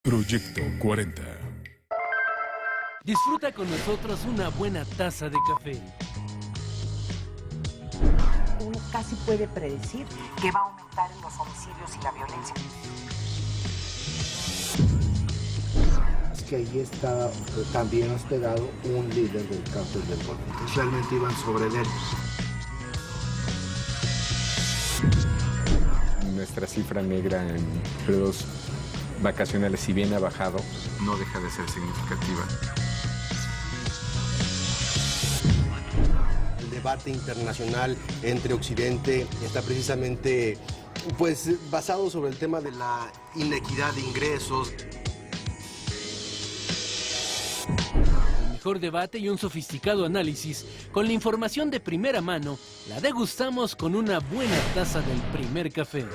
Proyecto 40. Disfruta con nosotros una buena taza de café. Uno casi puede predecir que va a aumentar en los homicidios y la violencia. Es que ahí está también hospedado un líder del cártel del Golfo. Realmente iban sobre él. Nuestra cifra negra en periodos vacacionales, si bien ha bajado, no deja de ser significativa. El debate internacional entre Occidente está precisamente basado sobre el tema de la inequidad de ingresos. El mejor debate y un sofisticado análisis con la información de primera mano la degustamos con una buena taza del primer café.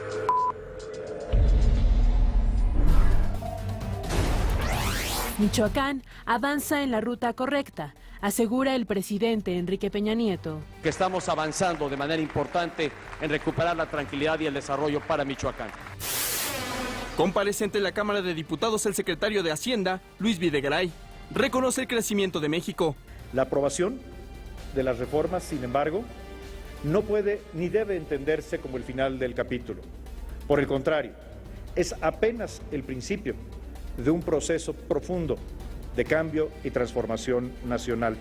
Michoacán avanza en la ruta correcta, asegura el presidente Enrique Peña Nieto. Que estamos avanzando de manera importante en recuperar la tranquilidad y el desarrollo para Michoacán. Comparece ante la Cámara de Diputados el secretario de Hacienda, Luis Videgaray. Reconoce el crecimiento de México. La aprobación de las reformas, sin embargo, no puede ni debe entenderse como el final del capítulo. Por el contrario, es apenas el principio de un proceso profundo de cambio y transformación nacional.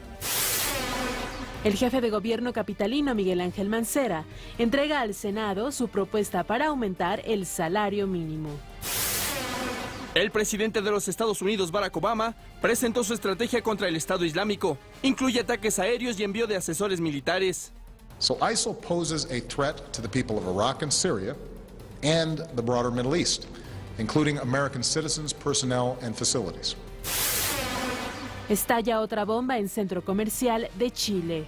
El jefe de gobierno capitalino, Miguel Ángel Mancera, entrega al Senado su propuesta para aumentar el salario mínimo. El presidente de los Estados Unidos, Barack Obama, presentó su estrategia contra el Estado Islámico. Incluye ataques aéreos y envío de asesores militares. So ISIL poses a threat to the people of Iraq and Syria and the broader Middle East, including American citizens, personnel, and facilities. Estalla otra bomba en centro comercial de Chile.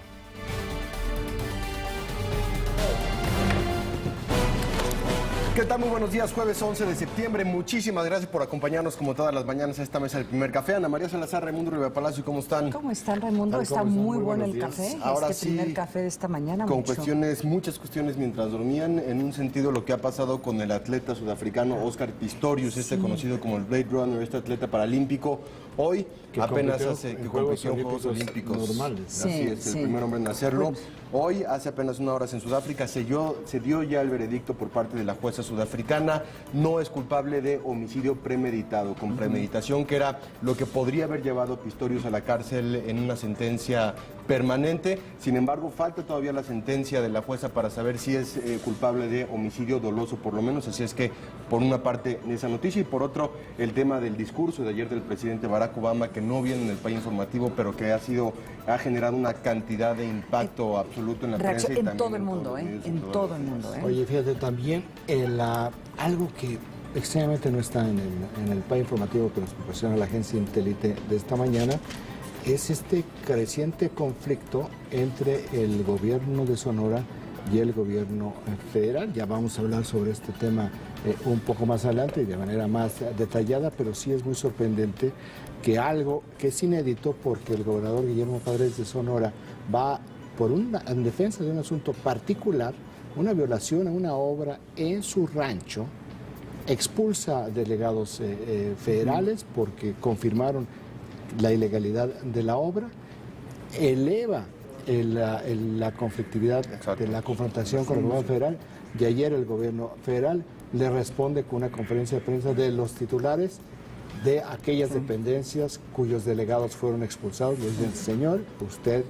¿Qué tal? Muy buenos días, jueves 11 de septiembre. Muchísimas gracias por acompañarnos como todas las mañanas a esta mesa del primer café. Ana María Salazar, Raimundo Rivera Palacio, ¿cómo están? ¿Cómo están, Raimundo? Está muy bueno el café. Ahora primer café de esta mañana. Con muchas cuestiones mientras dormían. En un sentido, lo que ha pasado con el atleta sudafricano Oscar Pistorius, conocido como el Blade Runner, este atleta paralímpico. Hoy apenas hace que compitió en Juegos Olímpicos normales. Así es, el primer hombre en hacerlo. Hoy, hace apenas unas horas en Sudáfrica, se dio ya el veredicto por parte de la jueza sudafricana. No es culpable de homicidio premeditado, con premeditación, que era lo que podría haber llevado a Pistorius a la cárcel en una sentencia permanente. Sin embargo, falta todavía la sentencia de la jueza para saber si es culpable de homicidio doloso, por lo menos. Así es que, por una parte, esa noticia, y por otro, el tema del discurso de ayer del presidente Barack Obama, que no viene en el país informativo, pero que ha generado una cantidad de impacto absoluto en la prensa y en todo el mundo, en todo el mundo. Oye, fíjate también algo que extrañamente no está en el país informativo que nos proporciona la agencia Intelite de esta mañana, es este creciente conflicto entre el gobierno de Sonora y el gobierno federal. Ya vamos a hablar sobre este tema un poco más adelante y de manera más detallada, pero sí es muy sorprendente que algo que es inédito, porque el gobernador Guillermo Padres de Sonora va en defensa de un asunto particular, una violación a una obra en su rancho, expulsa delegados federales porque confirmaron la ilegalidad de la obra, eleva la conflictividad de la confrontación con el gobierno federal, y ayer el gobierno federal le responde con una conferencia de prensa de los titulares de aquellas dependencias cuyos delegados fueron expulsados. Le dicen: señor, usted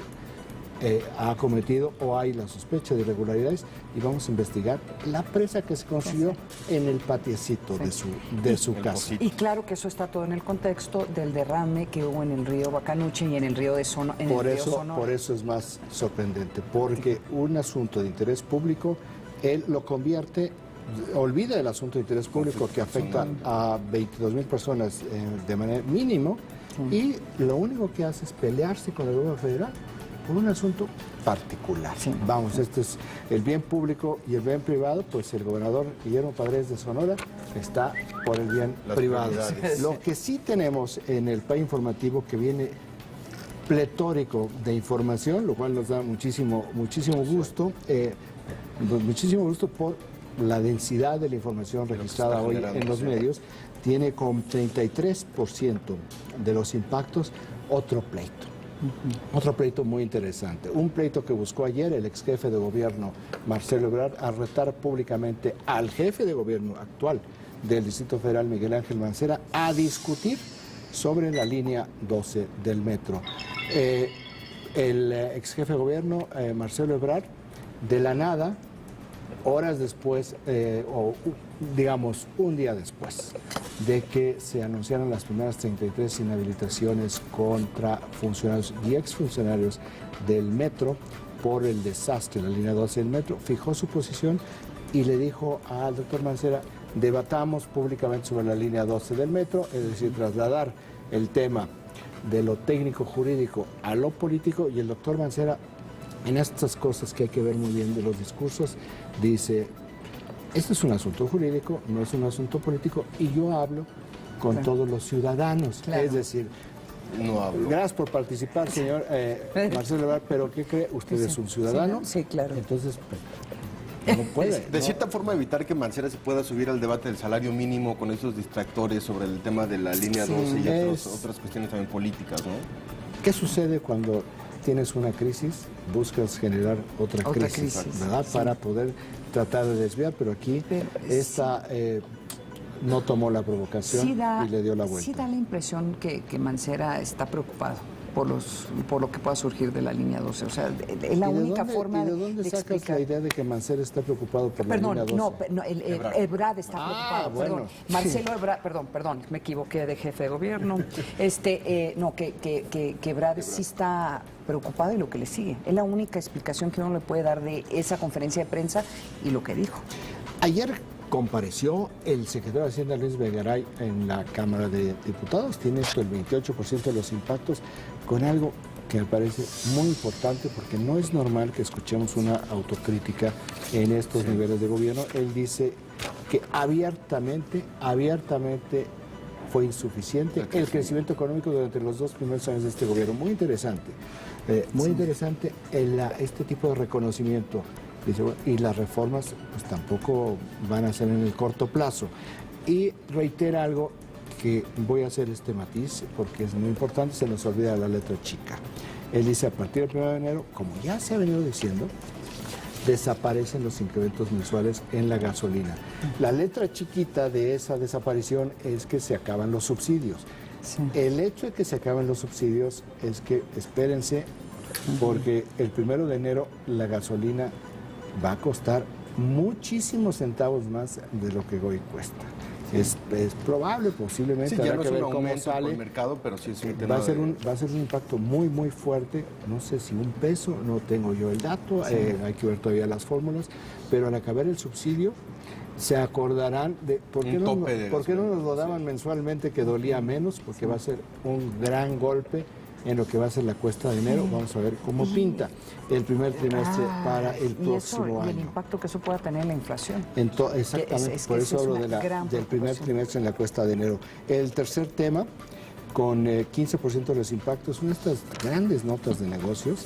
ha cometido o hay la sospecha de irregularidades y vamos a investigar la presa que se construyó en el patiecito de su casa. Y claro que eso está todo en el contexto del derrame que hubo en el río Bacanuche y en el río de Sonora. Por eso es más sorprendente, porque un asunto de interés público, él lo convierte, olvida el asunto de interés público que afecta a 22,000 personas de manera mínimo, y lo único que hace es pelearse con el gobierno federal por un asunto particular. Vamos, este es el bien público y el bien privado, pues el gobernador Guillermo Padres de Sonora está por el bien privado. Lo que sí tenemos en el país informativo, que viene pletórico de información, lo cual nos da muchísimo gusto, por la densidad de la información registrada hoy en los medios, tiene con 33% de los impactos otro pleito. Otro pleito muy interesante. Un pleito que buscó ayer el ex jefe de gobierno, Marcelo Ebrard, a retar públicamente al jefe de gobierno actual del Distrito Federal, Miguel Ángel Mancera, a discutir sobre la línea 12 del metro. El ex jefe de gobierno, Marcelo Ebrard, de la nada, horas después, o digamos un día después de que se anunciaran las primeras 33 inhabilitaciones contra funcionarios y exfuncionarios del metro por el desastre de la línea 12 del metro, fijó su posición y le dijo al doctor Mancera: debatamos públicamente sobre la línea 12 del metro, es decir, trasladar el tema de lo técnico jurídico a lo político. Y el doctor Mancera, en estas cosas que hay que ver muy bien de los discursos, dice: esto es un asunto jurídico, no es un asunto político, y yo hablo con todos los ciudadanos. Es decir, no hablo. Gracias por participar, señor Marcelo Ebrard, pero ¿qué cree? ¿Usted es un ciudadano? Sí, claro. Entonces, no puede. De cierta forma, evitar que Mancera se pueda subir al debate del salario mínimo con esos distractores sobre el tema de la línea 12 y otras cuestiones también políticas, ¿no? ¿Qué sucede cuando tienes una crisis? Buscas generar otra crisis, ¿verdad? Sí. Para poder tratar de desviar, pero aquí esta no tomó la provocación y le dio la vuelta. Sí da la impresión que Mancera está preocupado por lo que pueda surgir de la línea 12. O sea, es la única forma de explicar. ¿Y de dónde sacas la idea de que Mancera está preocupado por la línea 12? No, Ebrard está preocupado. Bueno. Perdón. Marcelo Ebrard, perdón, me equivoqué de jefe de gobierno. Que Ebrard sí está preocupado y lo que le sigue. Es la única explicación que uno le puede dar de esa conferencia de prensa y lo que dijo. Ayer compareció el secretario de Hacienda, Luis Videgaray, en la Cámara de Diputados. Tiene esto el 28% de los impactos, con algo que me parece muy importante, porque no es normal que escuchemos una autocrítica en estos niveles de gobierno. Él dice que abiertamente fue insuficiente el crecimiento económico durante los 2 primeros años de este gobierno. Muy interesante, interesante este tipo de reconocimiento. Dice, bueno, y las reformas pues tampoco van a ser en el corto plazo. Y reitera algo que voy a hacer este matiz porque es muy importante, se nos olvida la letra chica. Él dice: a partir del 1 de enero, como ya se ha venido diciendo, desaparecen los incrementos mensuales en la gasolina. La letra chiquita de esa desaparición es que se acaban los subsidios. Sí. El hecho de que se acaben los subsidios es que, espérense, porque el 1 de enero la gasolina va a costar muchísimos centavos más de lo que hoy cuesta. Es probable, posiblemente, habrá que ver cómo sale. Por el mercado, pero sí es un tema va a ser un impacto muy, muy fuerte. No sé si $1, no tengo yo el dato, hay que ver todavía las fórmulas, pero al acabar el subsidio se acordarán de por qué no nos lo daban mensualmente, que dolía menos, porque va a ser un gran golpe en lo que va a ser la cuesta de enero. Vamos a ver cómo pinta el primer trimestre para el próximo año. Y el impacto que eso pueda tener en la inflación. Exactamente, por eso hablo del primer trimestre en la cuesta de enero. El tercer tema, con 15% de los impactos, son estas grandes notas de negocios.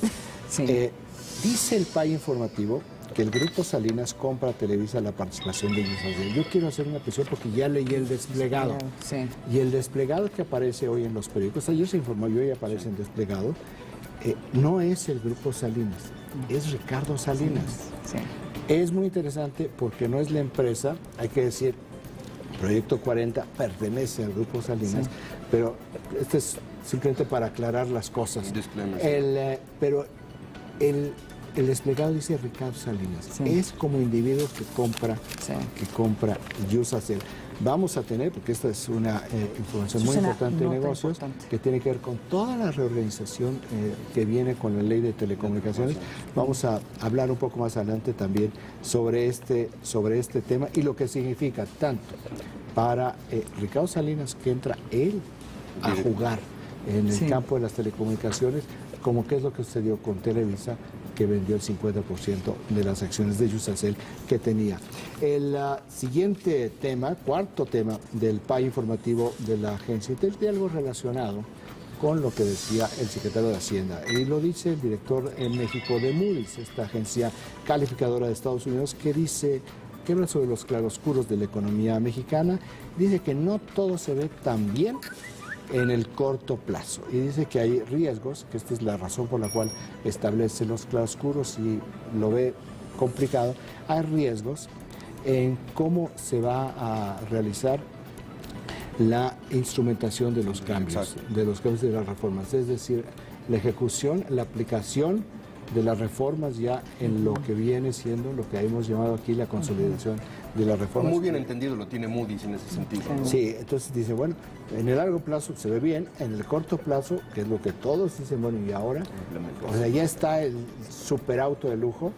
Dice el PAI informativo que el Grupo Salinas compra a Televisa la participación de Yusacel. Yo quiero hacer una presión porque ya leí el desplegado. Y el desplegado que aparece hoy en los periódicos, ayer se informó y hoy aparece en desplegado, no es el Grupo Salinas, es Ricardo Salinas. Es muy interesante porque no es la empresa, hay que decir, Proyecto 40 pertenece al Grupo Salinas, pero este es simplemente para aclarar las cosas. Pero el desplegado dice Ricardo Salinas. Es como individuo que compra Yusacel. Vamos a tener, porque esta es una información muy importante de negocios, que tiene que ver con toda la reorganización que viene con la ley de telecomunicaciones. Vamos a hablar un poco más adelante también sobre este tema y lo que significa tanto para Ricardo Salinas, que entra él a jugar en el campo de las telecomunicaciones, como qué es lo que sucedió con Televisa, que vendió el 50% de las acciones de Yusacel que tenía. El siguiente tema, cuarto tema del PAI informativo de la agencia, tiene algo relacionado con lo que decía el secretario de Hacienda. Y lo dice el director en México de Moody's, esta agencia calificadora de Estados Unidos, que dice que habla sobre los claroscuros de la economía mexicana. Dice que no todo se ve tan bien en el corto plazo y dice que hay riesgos, que esta es la razón por la cual establece los claroscuros y lo ve complicado. Hay riesgos en cómo se va a realizar la instrumentación de los cambios, de las reformas, es decir, la ejecución, la aplicación de las reformas ya en lo que viene siendo lo que hemos llamado aquí la consolidación de las reformas. Muy bien entendido lo tiene Moody's en ese sentido, ¿no? Sí, entonces dice, bueno, en el largo plazo se ve bien, en el corto plazo, que es lo que todos dicen, bueno, y ahora, o sea, ya está el superauto de lujo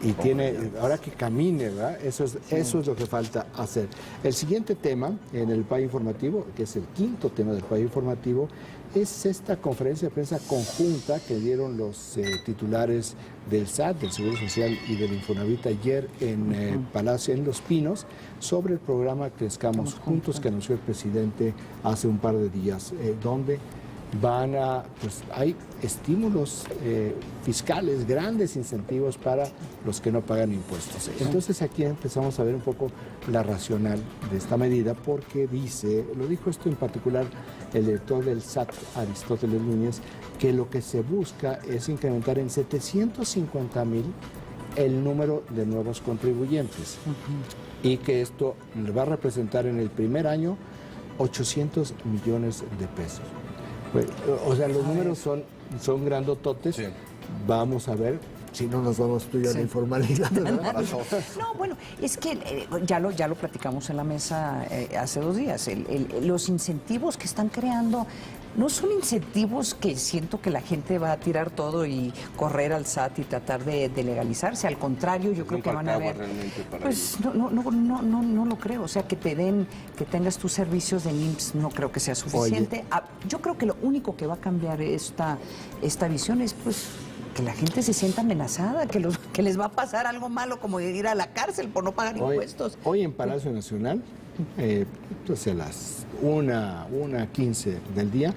y tiene, ahora que camine, ¿verdad? Eso es lo que falta hacer. El siguiente tema en el PAI informativo, que es el quinto tema del PAI informativo, es esta conferencia de prensa conjunta que dieron los titulares del SAT, del Seguro Social y del Infonavit ayer en Palacio, en Los Pinos, sobre el programa Crezcamos Juntos que anunció el presidente hace un par de días, donde hay estímulos fiscales, grandes incentivos para los que no pagan impuestos. Entonces aquí empezamos a ver un poco la racional de esta medida, porque lo dijo esto en particular el director del SAT, Aristóteles Núñez, que lo que se busca es incrementar en 750,000 el número de nuevos contribuyentes y que esto va a representar en el primer año 800 millones de pesos. Pues, o sea, los números son grandototes. Sí. Vamos a ver si no nos vamos tú y a la informalidad. No, bueno, es que ya lo platicamos en la mesa hace 2 días. Los incentivos que están creando no son incentivos que siento que la gente va a tirar todo y correr al SAT y tratar de legalizarse. Al contrario, yo creo que van a ver. Pues no lo creo. O sea, que tengas tus servicios de IMSS, no creo que sea suficiente. Yo creo que lo único que va a cambiar esta visión es, pues, que la gente se sienta amenazada, que les va a pasar algo malo como ir a la cárcel por no pagar impuestos. Hoy en Palacio Nacional, entonces a las 1:15 del día,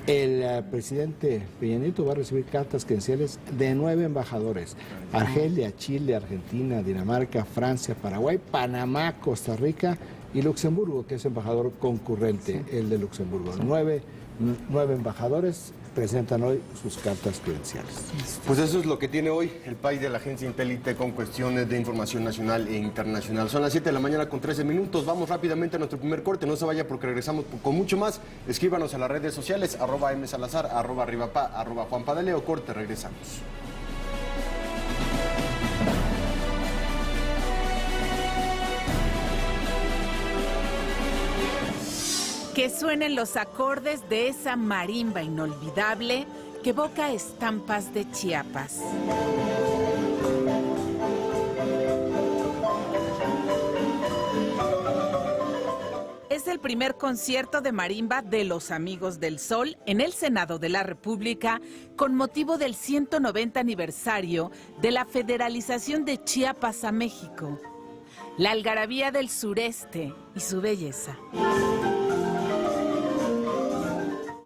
el presidente Peña Nieto va a recibir cartas credenciales de 9 embajadores: Argelia, Chile, Argentina, Dinamarca, Francia, Paraguay, Panamá, Costa Rica y Luxemburgo, que es embajador concurrente, el de Luxemburgo. 9 embajadores presentan hoy sus cartas credenciales. Pues eso es lo que tiene hoy el país de la agencia Intelite con cuestiones de información nacional e internacional. Son las 7 de la mañana con 13 minutos. Vamos rápidamente a nuestro primer corte. No se vaya porque regresamos con mucho más. Escríbanos a las redes sociales, @msalazar, @arribapa, @juanpadeleo. Corte, regresamos. Que suenen los acordes de esa marimba inolvidable que evoca estampas de Chiapas. Es el primer concierto de marimba de los Amigos del Sol en el Senado de la República con motivo del 190 aniversario de la federalización de Chiapas a México. La algarabía del sureste y su belleza.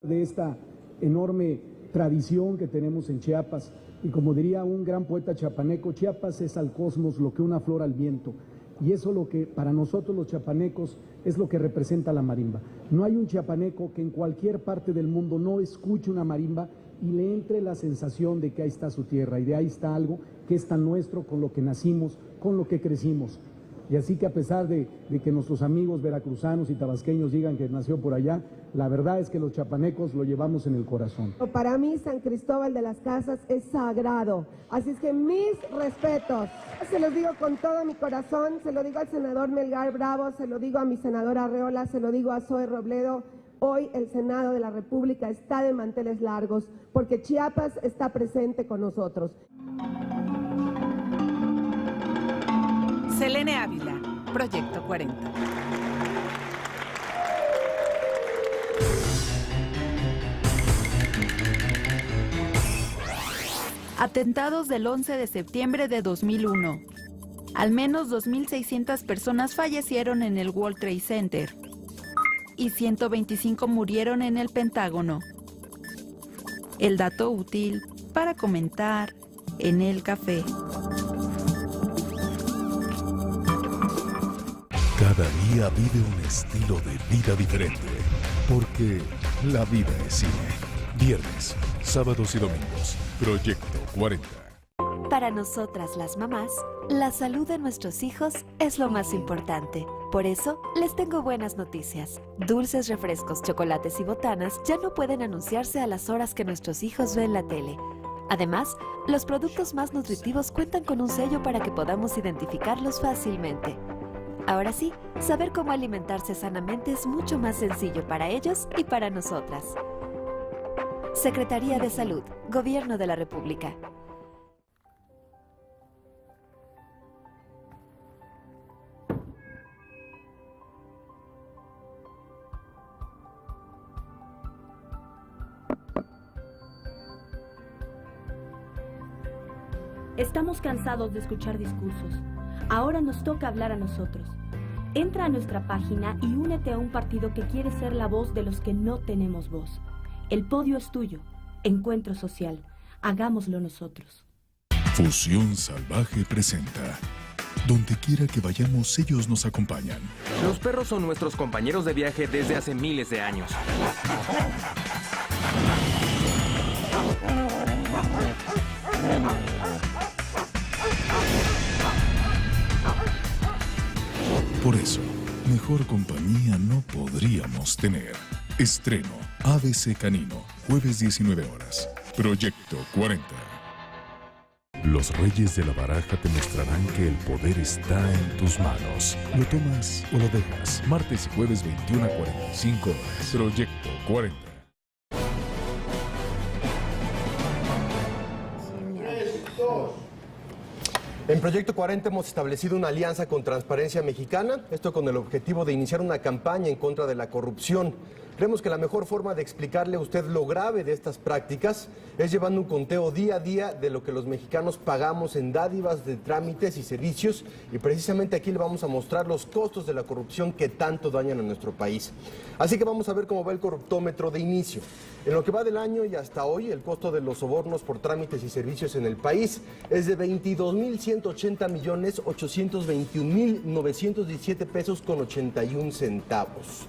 De esta enorme tradición que tenemos en Chiapas, y como diría un gran poeta chiapaneco, Chiapas es al cosmos lo que una flor al viento, y eso lo que para nosotros los chiapanecos es lo que representa la marimba. No hay un chiapaneco que en cualquier parte del mundo no escuche una marimba y le entre la sensación de que ahí está su tierra y de ahí está algo que es tan nuestro, con lo que nacimos, con lo que crecimos. Y así que a pesar de que nuestros amigos veracruzanos y tabasqueños digan que nació por allá, la verdad es que los chiapanecos lo llevamos en el corazón. Para mí San Cristóbal de las Casas es sagrado, así es que mis respetos. Se los digo con todo mi corazón, se lo digo al senador Melgar Bravo, se lo digo a mi senadora Arreola, se lo digo a Zoe Robledo. Hoy el Senado de la República está de manteles largos porque Chiapas está presente con nosotros. Selene Ávila, Proyecto 40. Atentados del 11 de septiembre de 2001. Al menos 2.600 personas fallecieron en el World Trade Center y 125 murieron en el Pentágono. El dato útil para comentar en el café. Cada día vive un estilo de vida diferente, porque la vida es cine. Viernes, sábados y domingos, Proyecto 40. Para nosotras las mamás, la salud de nuestros hijos es lo más importante. Por eso, les tengo buenas noticias. Dulces, refrescos, chocolates y botanas ya no pueden anunciarse a las horas que nuestros hijos ven la tele. Además, los productos más nutritivos cuentan con un sello para que podamos identificarlos fácilmente. Ahora sí, saber cómo alimentarse sanamente es mucho más sencillo para ellos y para nosotras. Secretaría de Salud, Gobierno de la República. Estamos cansados de escuchar discursos. Ahora nos toca hablar a nosotros. Entra a nuestra página y únete a un partido que quiere ser la voz de los que no tenemos voz. El podio es tuyo. Encuentro social. Hagámoslo nosotros. Fusión Salvaje presenta. Donde quiera que vayamos, ellos nos acompañan. Los perros son nuestros compañeros de viaje desde hace miles de años. Por eso, mejor compañía no podríamos tener. Estreno ABC Canino, jueves 19 horas. Proyecto 40. Los reyes de la baraja te mostrarán que el poder está en tus manos. ¿Lo tomas o lo dejas? Martes y jueves 21 a 45 horas. Proyecto 40. En Proyecto 40 hemos establecido una alianza con Transparencia Mexicana, esto con el objetivo de iniciar una campaña en contra de la corrupción. Creemos que la mejor forma de explicarle a usted lo grave de estas prácticas es llevando un conteo día a día de lo que los mexicanos pagamos en dádivas de trámites y servicios, y precisamente aquí le vamos a mostrar los costos de la corrupción que tanto dañan a nuestro país. Así que vamos a ver cómo va el corruptómetro de inicio. En lo que va del año y hasta hoy, el costo de los sobornos por trámites y servicios en el país es de 22,180,821,917 pesos con 81 centavos.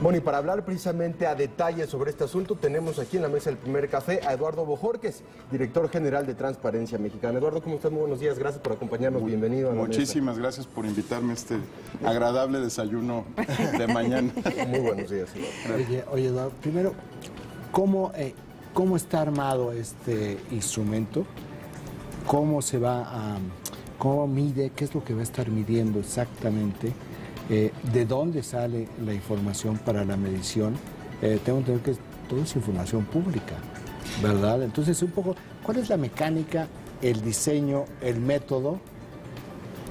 Bueno, y para hablar precisamente a detalle sobre este asunto, tenemos aquí en la mesa del primer café a Eduardo Bojorquez, director general de Transparencia Mexicana. Eduardo, ¿cómo estás? Muy buenos días, gracias por acompañarnos, bienvenido a la Muchísimas gracias por invitarme a este agradable desayuno de mañana. Muy buenos días. Oye, Eduardo, primero, ¿cómo está armado este instrumento? ¿Cómo se va a, cómo mide, qué es lo que va a estar midiendo exactamente? ¿De dónde sale la información para la medición? Tengo que entender que todo es información pública, ¿verdad? Entonces, un poco, ¿cuál es la mecánica, el diseño, el método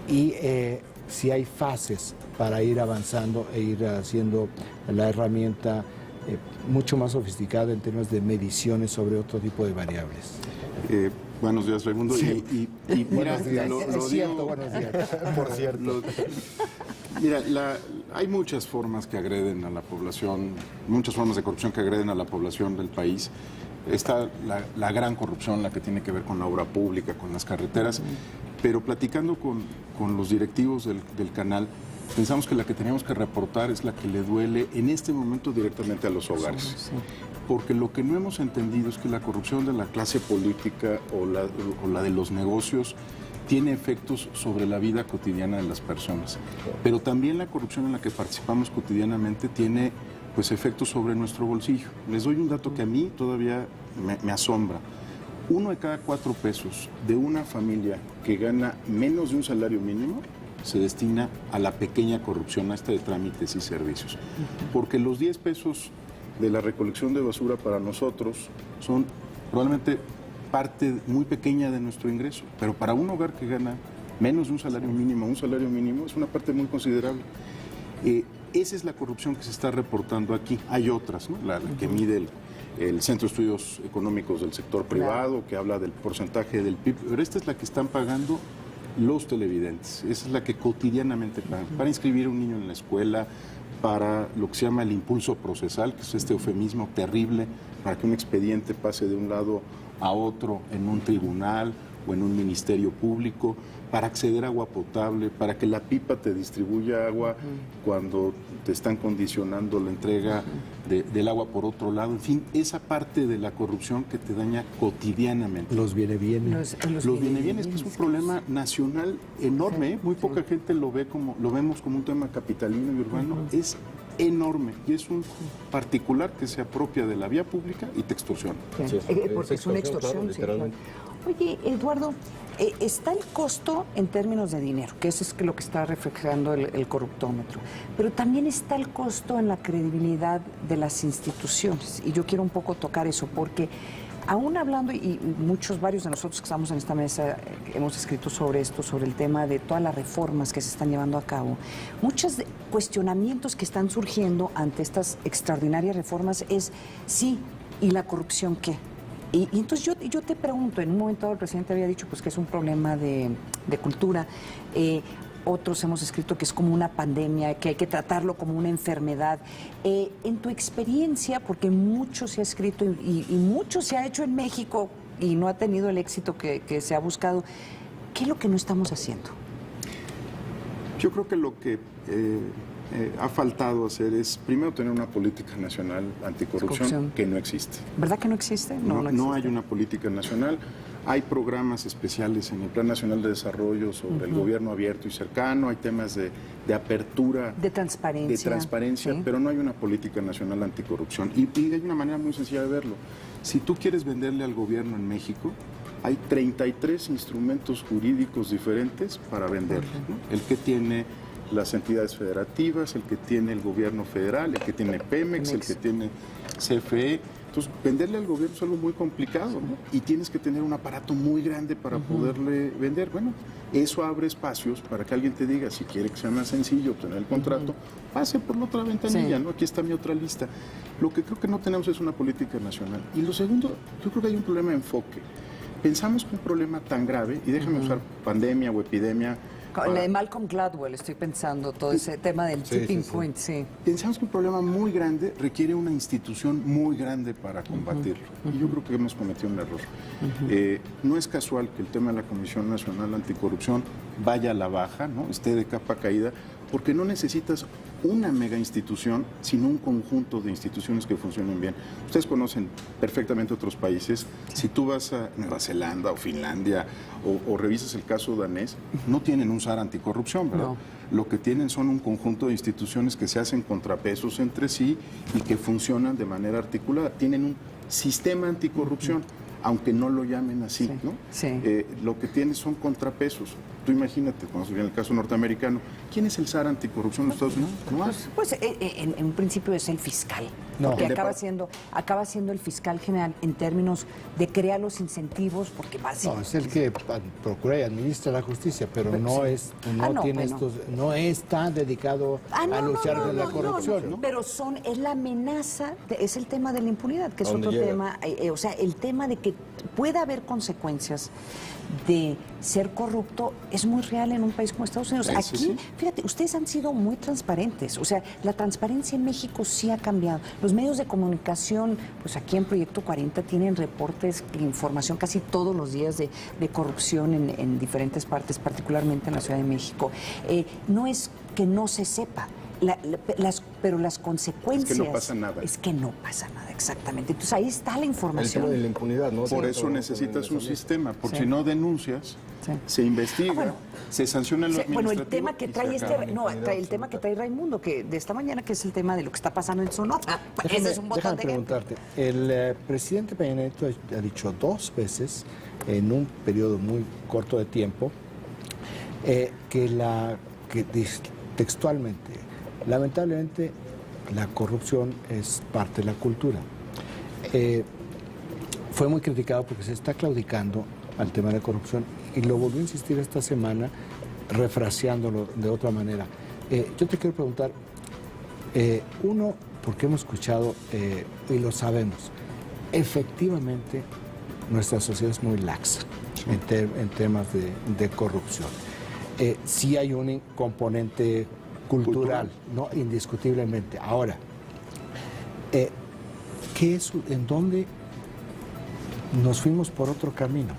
y si hay fases para ir avanzando e ir haciendo la herramienta mucho más sofisticada en términos de mediciones sobre otro tipo de variables? Buenos días, Raimundo. Sí. Y mira, buenos días. Lo digo, buenos días, por cierto. Mira, hay muchas formas que agreden a la población, muchas formas de corrupción que agreden a la población del país. Está la gran corrupción, la que tiene que ver con la obra pública, con las carreteras, pero platicando con los directivos del canal, pensamos que la que teníamos que reportar es la que le duele en este momento directamente a los hogares. Porque lo que no hemos entendido es que la corrupción de la clase política o la de los negocios tiene efectos sobre la vida cotidiana de las personas. Pero también la corrupción en la que participamos cotidianamente tiene pues efectos sobre nuestro bolsillo. Les doy un dato que a mí todavía me asombra. 1 de cada 4 pesos de una familia que gana menos de un salario mínimo se destina a la pequeña corrupción, a esta de trámites y servicios. Porque los 10 pesos de la recolección de basura para nosotros son probablemente parte muy pequeña de nuestro ingreso, pero para un hogar que gana menos de un salario mínimo es una parte muy considerable. Esa es la corrupción que se está reportando aquí. Hay otras, ¿no? La que mide el Centro de Estudios Económicos del Sector Privado, que habla del porcentaje del PIB, pero esta es la que están pagando los televidentes. Esa es la que cotidianamente pagan. Para inscribir a un niño en la escuela, para lo que se llama el impulso procesal, que es este eufemismo terrible para que un expediente pase de un lado a otro en un tribunal, o en un ministerio público, para acceder a agua potable, para que la pipa te distribuya agua cuando te están condicionando la entrega del agua por otro lado. En fin, esa parte de la corrupción que te daña cotidianamente. Los bienes. Los bienes, que es un problema nacional enorme. Muy poca gente lo vemos como un tema capitalino y urbano. Es enorme y es un particular que se apropia de la vía pública y te extorsiona. Porque es una extorsión, literalmente. Oye, Eduardo, está el costo en términos de dinero, que eso es lo que está reflejando el corruptómetro, pero también está el costo en la credibilidad de las instituciones, y yo quiero un poco tocar eso, porque aún hablando, y varios de nosotros que estamos en esta mesa hemos escrito sobre esto, sobre el tema de todas las reformas que se están llevando a cabo, muchos cuestionamientos que están surgiendo ante estas extraordinarias reformas es, sí, ¿y la corrupción qué? Y entonces yo te pregunto, en un momento dado el presidente había dicho pues que es un problema de cultura, otros hemos escrito que es como una pandemia, que hay que tratarlo como una enfermedad. En tu experiencia, porque mucho se ha escrito y mucho se ha hecho en México y no ha tenido el éxito que se ha buscado, ¿qué es lo que no estamos haciendo? Yo creo que lo que ha faltado hacer es, primero, tener una política nacional anticorrupción que no existe. ¿Verdad que no existe? No existe. Hay una política nacional. Hay programas especiales en el Plan Nacional de Desarrollo sobre el gobierno abierto y cercano, hay temas de apertura, de transparencia, pero no hay una política nacional anticorrupción. Y hay una manera muy sencilla de verlo. Si tú quieres venderle al gobierno en México, hay 33 instrumentos jurídicos diferentes para venderle, ¿no? El que tiene las entidades federativas, el que tiene el gobierno federal, el que tiene Pemex, el que tiene CFE. Entonces, venderle al gobierno es algo muy complicado, ¿no? Y tienes que tener un aparato muy grande para poderle vender. Bueno, eso abre espacios para que alguien te diga, si quiere que sea más sencillo obtener el contrato, pase por la otra ventanilla, ¿no? Aquí está mi otra lista. Lo que creo que no tenemos es una política nacional. Y lo segundo, yo creo que hay un problema de enfoque. Pensamos que un problema tan grave, y déjame usar pandemia o epidemia. La de Malcolm Gladwell, estoy pensando, todo ese tema del tipping point, Pensamos que un problema muy grande requiere una institución muy grande para combatirlo. Y yo creo que hemos cometido un error. No es casual que el tema de la Comisión Nacional Anticorrupción vaya a la baja, ¿no? Esté de capa caída, porque no necesitas una mega institución, sino un conjunto de instituciones que funcionen bien. Ustedes conocen perfectamente otros países. Si tú vas a Nueva Zelanda o Finlandia o revisas el caso danés, no tienen un SAR anticorrupción, ¿verdad? No. Lo que tienen son un conjunto de instituciones que se hacen contrapesos entre sí y que funcionan de manera articulada. Tienen un sistema anticorrupción, aunque no lo llamen así, ¿no? Lo que tienen son contrapesos. Tú imagínate, cuando se viene el caso norteamericano, ¿quién es el SAR anticorrupción en los Estados Unidos? No hay. Pues en un principio es el fiscal, porque acaba siendo el fiscal general en términos de crear los incentivos, porque básicamente... No, es el que procura y administra la justicia, pero no está dedicado a luchar contra la corrupción, ¿no? Pero es la amenaza, es el tema de la impunidad, que es otro tema, o sea, el tema de que pueda haber consecuencias de ser corrupto es muy real en un país como Estados Unidos. Aquí, fíjate, ustedes han sido muy transparentes, o sea, la transparencia en México sí ha cambiado. Los medios de comunicación, pues aquí en Proyecto 40 tienen reportes, información casi todos los días de corrupción en diferentes partes, particularmente en la Ciudad de México. No es que no se sepa, pero las consecuencias... Es que no pasa nada. Es que no pasa nada, exactamente. Entonces ahí está la información. El tema de la impunidad, ¿no? Por eso necesitas un sistema, porque si no denuncias, se investiga, se sanciona lo administrativo. Bueno, el tema que trae el tema que trae Raimundo, que de esta mañana, que es el tema de lo que está pasando en Sonora. Ese es un botón de preguntarte. El presidente Peña Nieto ha dicho 2 veces, en un periodo muy corto de tiempo, que textualmente, lamentablemente, la corrupción es parte de la cultura. Fue muy criticado porque se está claudicando al tema de la corrupción y lo volvió a insistir esta semana, refraseándolo de otra manera. Yo te quiero preguntar, uno, porque hemos escuchado y lo sabemos, efectivamente nuestra sociedad es muy laxa en temas de corrupción. Sí hay un componente cultural, ¿no? Indiscutiblemente. Ahora, ¿en dónde nos fuimos por otro camino?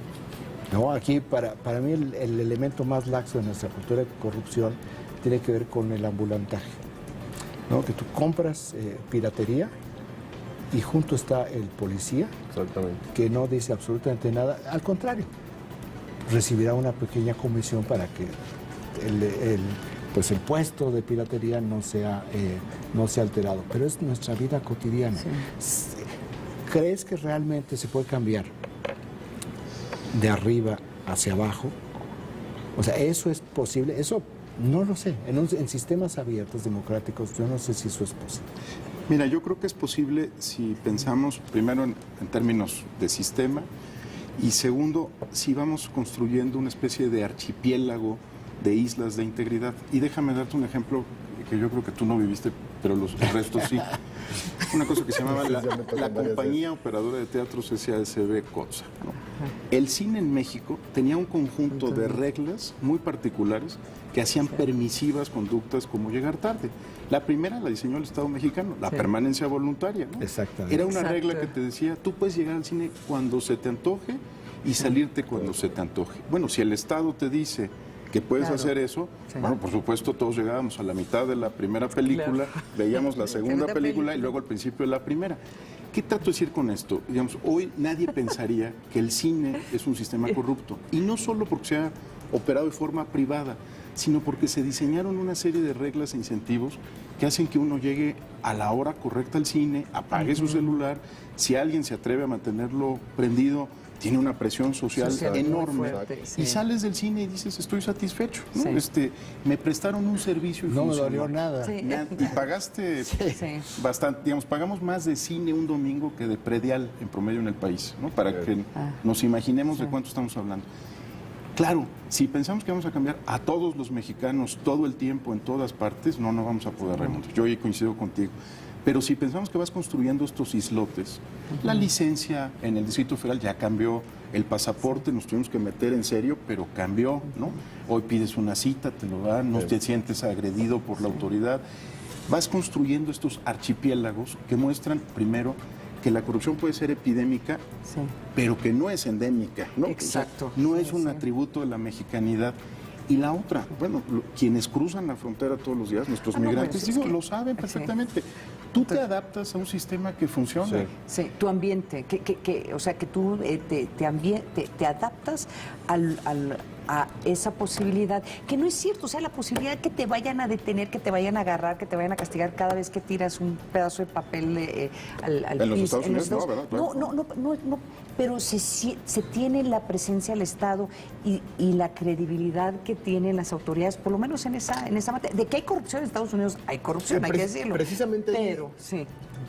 No, aquí para mí el elemento más laxo de nuestra cultura de corrupción tiene que ver con el ambulantaje, ¿no? Que tú compras piratería y junto está el policía, que no dice absolutamente nada, al contrario, recibirá una pequeña comisión para que el puesto de piratería no sea alterado, pero es nuestra vida cotidiana. Sí. ¿Crees que realmente se puede cambiar de arriba hacia abajo? O sea, ¿eso es posible? Eso no lo sé. En sistemas abiertos, democráticos, yo no sé si eso es posible. Mira, yo creo que es posible si pensamos primero en términos de sistema y segundo, si vamos construyendo una especie de archipiélago de islas de integridad. Y déjame darte un ejemplo que yo creo que tú no viviste, pero el resto sí. Una cosa que se llamaba la Compañía Operadora de Teatros SASB COTSA, ¿no? El cine en México tenía un conjunto de reglas muy particulares que hacían permisivas conductas como llegar tarde. La primera la diseñó el Estado mexicano, la permanencia voluntaria, ¿no? Exactamente. Era una regla que te decía, tú puedes llegar al cine cuando se te antoje y salirte cuando se te antoje. Bueno, si el Estado te dice que puedes hacer eso, bueno, por supuesto todos llegábamos a la mitad de la primera película, veíamos la segunda película y luego al principio de la primera. ¿Qué trato de decir con esto? Digamos, hoy nadie pensaría que el cine es un sistema corrupto, y no solo porque sea operado de forma privada, sino porque se diseñaron una serie de reglas e incentivos que hacen que uno llegue a la hora correcta al cine, apague su celular, si alguien se atreve a mantenerlo prendido, tiene una presión social enorme, y sales del cine y dices, estoy satisfecho, ¿no? Me prestaron un servicio y no funcionó. me dolió nada. Y pagaste bastante, digamos, pagamos más de cine un domingo que de predial en promedio en el país, ¿no? Para que nos imaginemos de cuánto estamos hablando. Claro, si pensamos que vamos a cambiar a todos los mexicanos todo el tiempo, en todas partes, no vamos a poder, Raimundo. Yo ahí coincido contigo. Pero si pensamos que vas construyendo estos islotes, la licencia en el Distrito Federal ya cambió, el pasaporte nos tuvimos que meter en serio, pero cambió, ¿no? Hoy pides una cita, te lo dan, no te sientes agredido por la autoridad. Vas construyendo estos archipiélagos que muestran, primero, que la corrupción puede ser epidémica, pero que no es endémica, ¿no? Exacto. O sea, no es un atributo de la mexicanidad. Y la otra, bueno, quienes cruzan la frontera todos los días, nuestros migrantes, lo saben perfectamente. Tú te adaptas a un sistema que funciona. Sí, tu ambiente, o sea, que tú te adaptas a esa posibilidad, que no es cierto, o sea, la posibilidad que te vayan a detener, que te vayan a agarrar, que te vayan a castigar cada vez que tiras un pedazo de papel al en los piso. Estados Unidos no, ¿verdad? Claro. No, pero se tiene la presencia del Estado y la credibilidad que tienen las autoridades, por lo menos en esa materia. De que hay corrupción en Estados Unidos, hay corrupción, hay que decirlo. Precisamente, pero sí.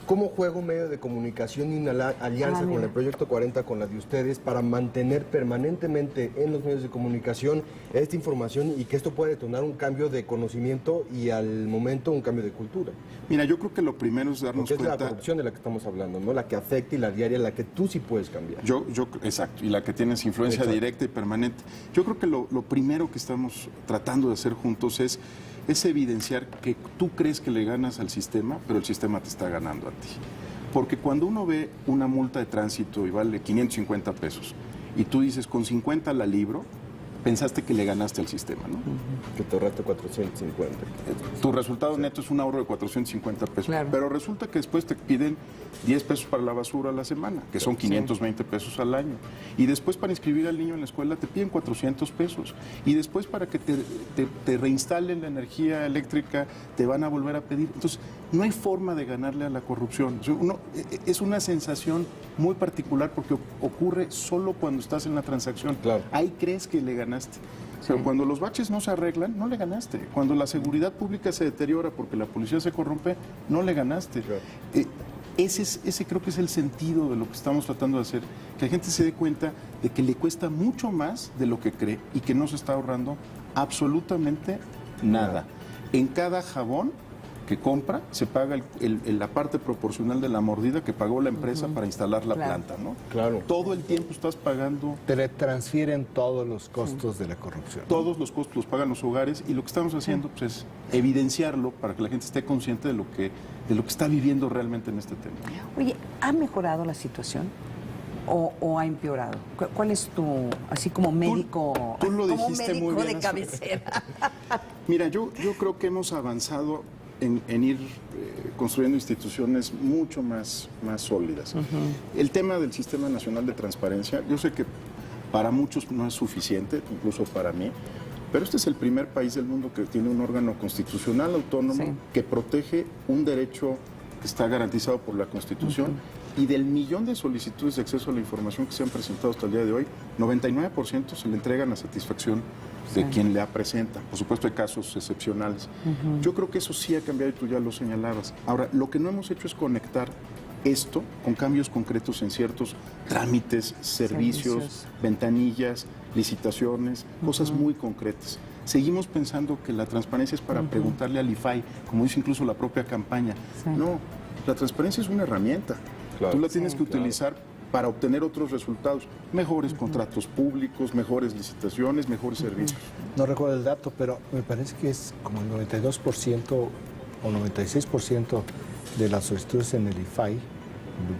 ¿Cómo juega un medio de comunicación y una alianza con el Proyecto 40, con la de ustedes, para mantener permanentemente en los medios de comunicación esta información y que esto pueda detonar un cambio de conocimiento y al momento un cambio de cultura? Mira, yo creo que lo primero es darnos cuenta... es la corrupción de la que estamos hablando, ¿no? La que afecta y la diaria, la que tú sí puedes cambiar. Exacto, y la que tienes influencia directa y permanente. Yo creo que lo primero que estamos tratando de hacer juntos es evidenciar que tú crees que le ganas al sistema, pero el sistema te está ganando a ti. Porque cuando uno ve una multa de tránsito y vale 550 pesos, y tú dices, con 50 la libro, pensaste que le ganaste al sistema, ¿no? Que te ahorraste 450. Tu resultado neto es un ahorro de 450 pesos. Claro. Pero resulta que después te piden 10 pesos para la basura a la semana, que son 520 pesos al año. Y después para inscribir al niño en la escuela te piden 400 pesos. Y después para que te reinstalen la energía eléctrica te van a volver a pedir. Entonces, no hay forma de ganarle a la corrupción. O sea, es una sensación muy particular porque ocurre solo cuando estás en la transacción. Claro. Ahí crees que le ganaste. Pero cuando los baches no se arreglan, no le ganaste. Cuando la seguridad pública se deteriora porque la policía se corrompe, no le ganaste. Claro. Ese creo que es el sentido de lo que estamos tratando de hacer, que la gente se dé cuenta de que le cuesta mucho más de lo que cree y que no se está ahorrando absolutamente nada. En cada jabón que compra se paga la parte proporcional de la mordida que pagó la empresa para instalar la planta, ¿no? Claro. Todo el tiempo estás pagando... Te transfieren todos los costos de la corrupción. Todos los costos los pagan los hogares y lo que estamos haciendo pues, es evidenciarlo para que la gente esté consciente de lo que está viviendo realmente en este tema. Oye, ¿ha mejorado la situación? o ha empeorado? ¿Cuál es tu, así como médico, tú lo como dijiste médico muy bien, de cabecera? Mira, yo creo que hemos avanzado en ir construyendo instituciones mucho más sólidas. El tema del Sistema Nacional de Transparencia, yo sé que para muchos no es suficiente, incluso para mí, pero este es el primer país del mundo que tiene un órgano constitucional autónomo que protege un derecho que está garantizado por la Constitución. Y del millón de solicitudes de acceso a la información que se han presentado hasta el día de hoy, 99% se le entregan a satisfacción de quien la presenta. Por supuesto hay casos excepcionales. Yo creo que eso sí ha cambiado y tú ya lo señalabas. Ahora, lo que no hemos hecho es conectar esto con cambios concretos en ciertos trámites, servicios, ventanillas, licitaciones, cosas muy concretas. Seguimos pensando que la transparencia es para preguntarle al IFAI, como dice incluso la propia campaña. No, la transparencia es una herramienta. Tú la tienes que utilizar para obtener otros resultados, mejores contratos públicos, mejores licitaciones, mejores servicios. No recuerdo el dato, pero me parece que es como el 92% o 96% de las solicitudes en el IFAI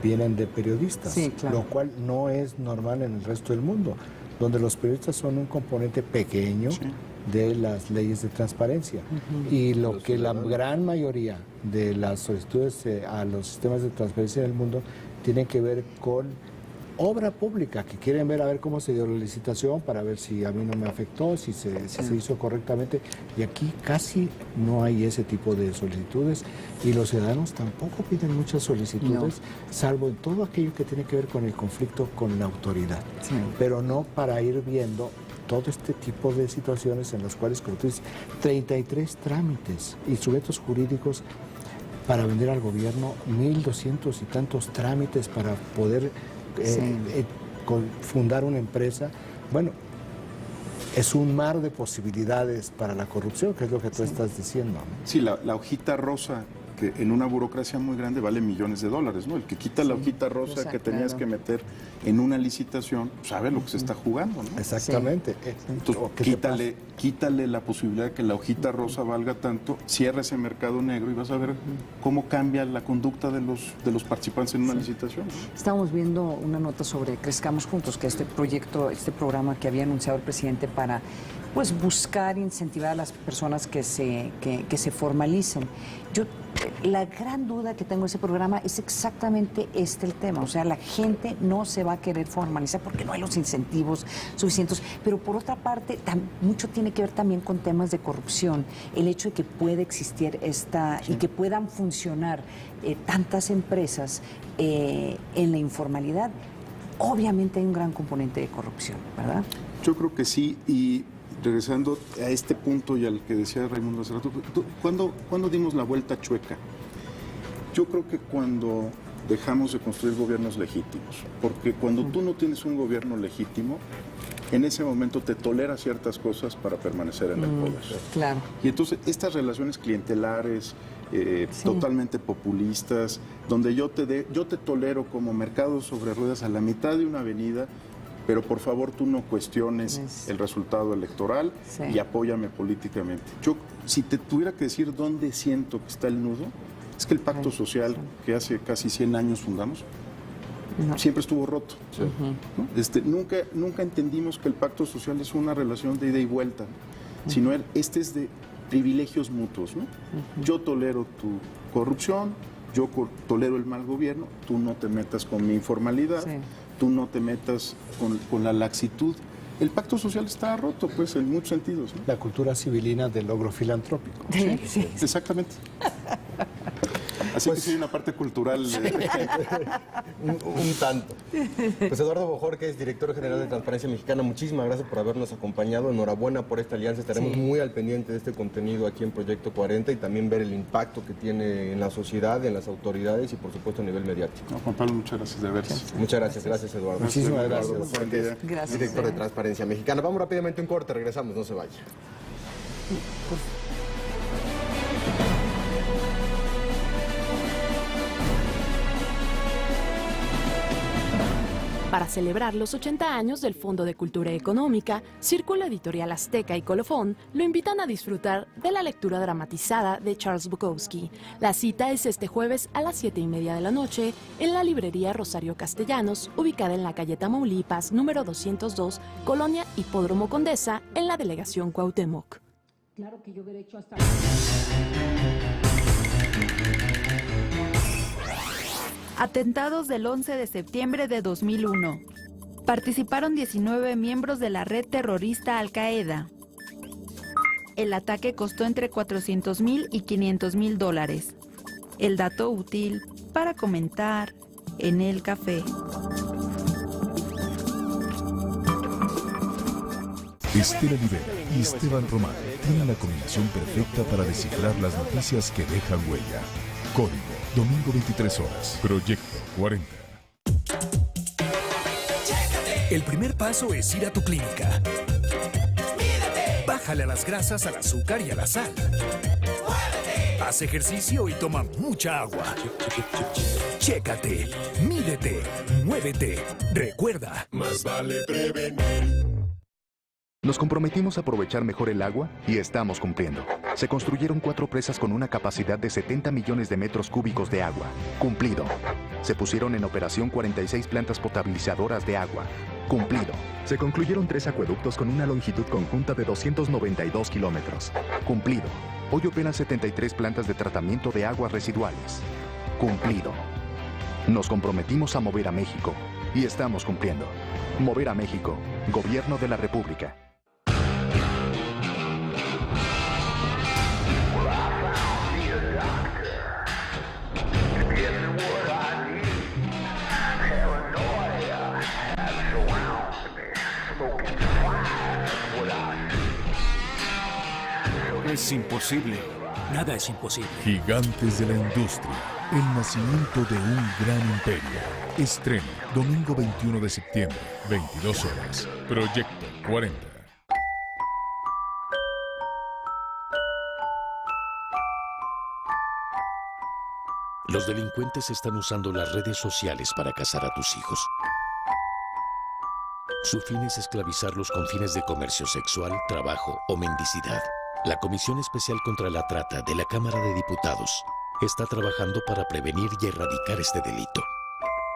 vienen de periodistas, lo cual no es normal en el resto del mundo, donde los periodistas son un componente pequeño de las leyes de transparencia. Y lo que la gran mayoría de las solicitudes a los sistemas de transparencia en el mundo tienen que ver con obra pública, que quieren ver a ver cómo se dio la licitación, para ver si a mí no me afectó, si se hizo correctamente. Y aquí casi no hay ese tipo de solicitudes, y los ciudadanos tampoco piden muchas solicitudes, salvo en todo aquello que tiene que ver con el conflicto con la autoridad, pero no para ir viendo todo este tipo de situaciones en las cuales, como tú dices, 33 trámites, instrumentos jurídicos para vender al gobierno, 1.200 y tantos trámites para poder fundar una empresa. Bueno, es un mar de posibilidades para la corrupción, que es lo que tú estás diciendo, ¿no? Sí, la hojita rosa, que en una burocracia muy grande vale millones de dólares, ¿no? El que quita la hojita rosa que tenías que meter en una licitación, sabe lo que se está jugando, ¿no? Exactamente. Entonces, quítale la posibilidad de que la hojita rosa valga tanto, cierra ese mercado negro y vas a ver cómo cambia la conducta de los participantes en una licitación. Estábamos viendo una nota sobre Crezcamos Juntos, que este programa que había anunciado el presidente para buscar incentivar a las personas que se formalicen. La gran duda que tengo de ese programa es exactamente el tema. O sea, la gente no se va a querer formalizar porque no hay los incentivos suficientes. Pero por otra parte, mucho tiene que ver también con temas de corrupción. El hecho de que pueda existir y que puedan funcionar tantas empresas en la informalidad, obviamente hay un gran componente de corrupción, ¿verdad? Yo creo que sí, y regresando a este punto y al que decía Raimundo hace rato, ¿cuándo dimos la vuelta chueca? Yo creo que cuando dejamos de construir gobiernos legítimos, porque cuando tú no tienes un gobierno legítimo, en ese momento te tolera ciertas cosas para permanecer en el poder. Claro. Y entonces estas relaciones clientelares, totalmente populistas, donde yo te tolero como mercado sobre ruedas a la mitad de una avenida, pero por favor tú no cuestiones el resultado electoral y apóyame políticamente. Yo, si te tuviera que decir dónde siento que está el nudo, es que el pacto social que hace casi 100 años fundamos, siempre estuvo roto. ¿No? Nunca entendimos que el pacto social es una relación de ida y vuelta, sino es de privilegios mutuos, ¿no? Yo tolero tu corrupción, yo tolero el mal gobierno, tú no te metas con mi informalidad, tú no te metas con la laxitud. El pacto social está roto, pues, en muchos sentidos, ¿no? La cultura civilina del logro filantrópico. Sí. Exactamente. Así que sí hay una parte cultural. Un tanto. Pues Eduardo Bojorquez, es director general de Transparencia Mexicana, muchísimas gracias por habernos acompañado. Enhorabuena por esta alianza. Estaremos muy al pendiente de este contenido aquí en Proyecto 40 y también ver el impacto que tiene en la sociedad, en las autoridades y por supuesto a nivel mediático. No, Juan Pablo, muchas gracias de veras. Muchas gracias. Gracias, Eduardo. Muchísimas gracias. Gracias. Director de Transparencia Mexicana. Vamos rápidamente a un corte, regresamos, no se vaya. Para celebrar los 80 años del Fondo de Cultura Económica, Círculo Editorial Azteca y Colofón lo invitan a disfrutar de la lectura dramatizada de Charles Bukowski. La cita es este jueves a las 7:30 de la noche en la librería Rosario Castellanos, ubicada en la calle Tamaulipas, número 202, Colonia Hipódromo Condesa, en la delegación Cuauhtémoc. Claro que yo hubiera hecho hasta... Atentados del 11 de septiembre de 2001. Participaron 19 miembros de la red terrorista Al-Qaeda. El ataque costó entre $400,000 y $500,000. El dato útil para comentar en el café. Estela Rivera y Esteban Román tienen la combinación perfecta para descifrar las noticias que dejan huella. Código, domingo 23 horas, Proyecto 40. El primer paso es ir a tu clínica. Bájale a las grasas, al azúcar y a la sal. Haz ejercicio y toma mucha agua. Chécate, mídete, muévete. Recuerda, más vale prevenir. Nos comprometimos a aprovechar mejor el agua y estamos cumpliendo. Se construyeron 4 presas con una capacidad de 70 millones de metros cúbicos de agua. Cumplido. Se pusieron en operación 46 plantas potabilizadoras de agua. Cumplido. Se concluyeron 3 acueductos con una longitud conjunta de 292 kilómetros. Cumplido. Hoy operan 73 plantas de tratamiento de aguas residuales. Cumplido. Nos comprometimos a mover a México y estamos cumpliendo. Mover a México. Gobierno de la República. Es imposible. Nada es imposible. Gigantes de la industria. El nacimiento de un gran imperio. Estreno, domingo 21 de septiembre, 22 horas. Proyecto 40. Los delincuentes están usando las redes sociales para cazar a tus hijos. Su fin es esclavizarlos con fines de comercio sexual, trabajo o mendicidad. La Comisión Especial contra la Trata de la Cámara de Diputados está trabajando para prevenir y erradicar este delito.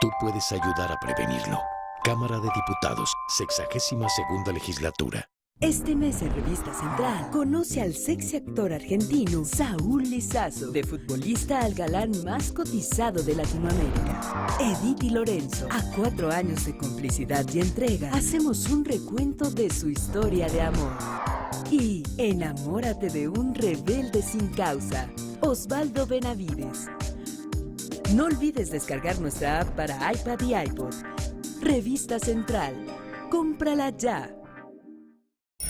Tú puedes ayudar a prevenirlo. Cámara de Diputados, 62ª Legislatura. Este mes en Revista Central, conoce al sexy actor argentino Saúl Lizazo, de futbolista al galán más cotizado de Latinoamérica. Edith y Lorenzo, a 4 años de complicidad y entrega, hacemos un recuento de su historia de amor. Y enamórate de un rebelde sin causa, Osvaldo Benavides. No olvides descargar nuestra app para iPad y iPod. Revista Central, cómprala ya.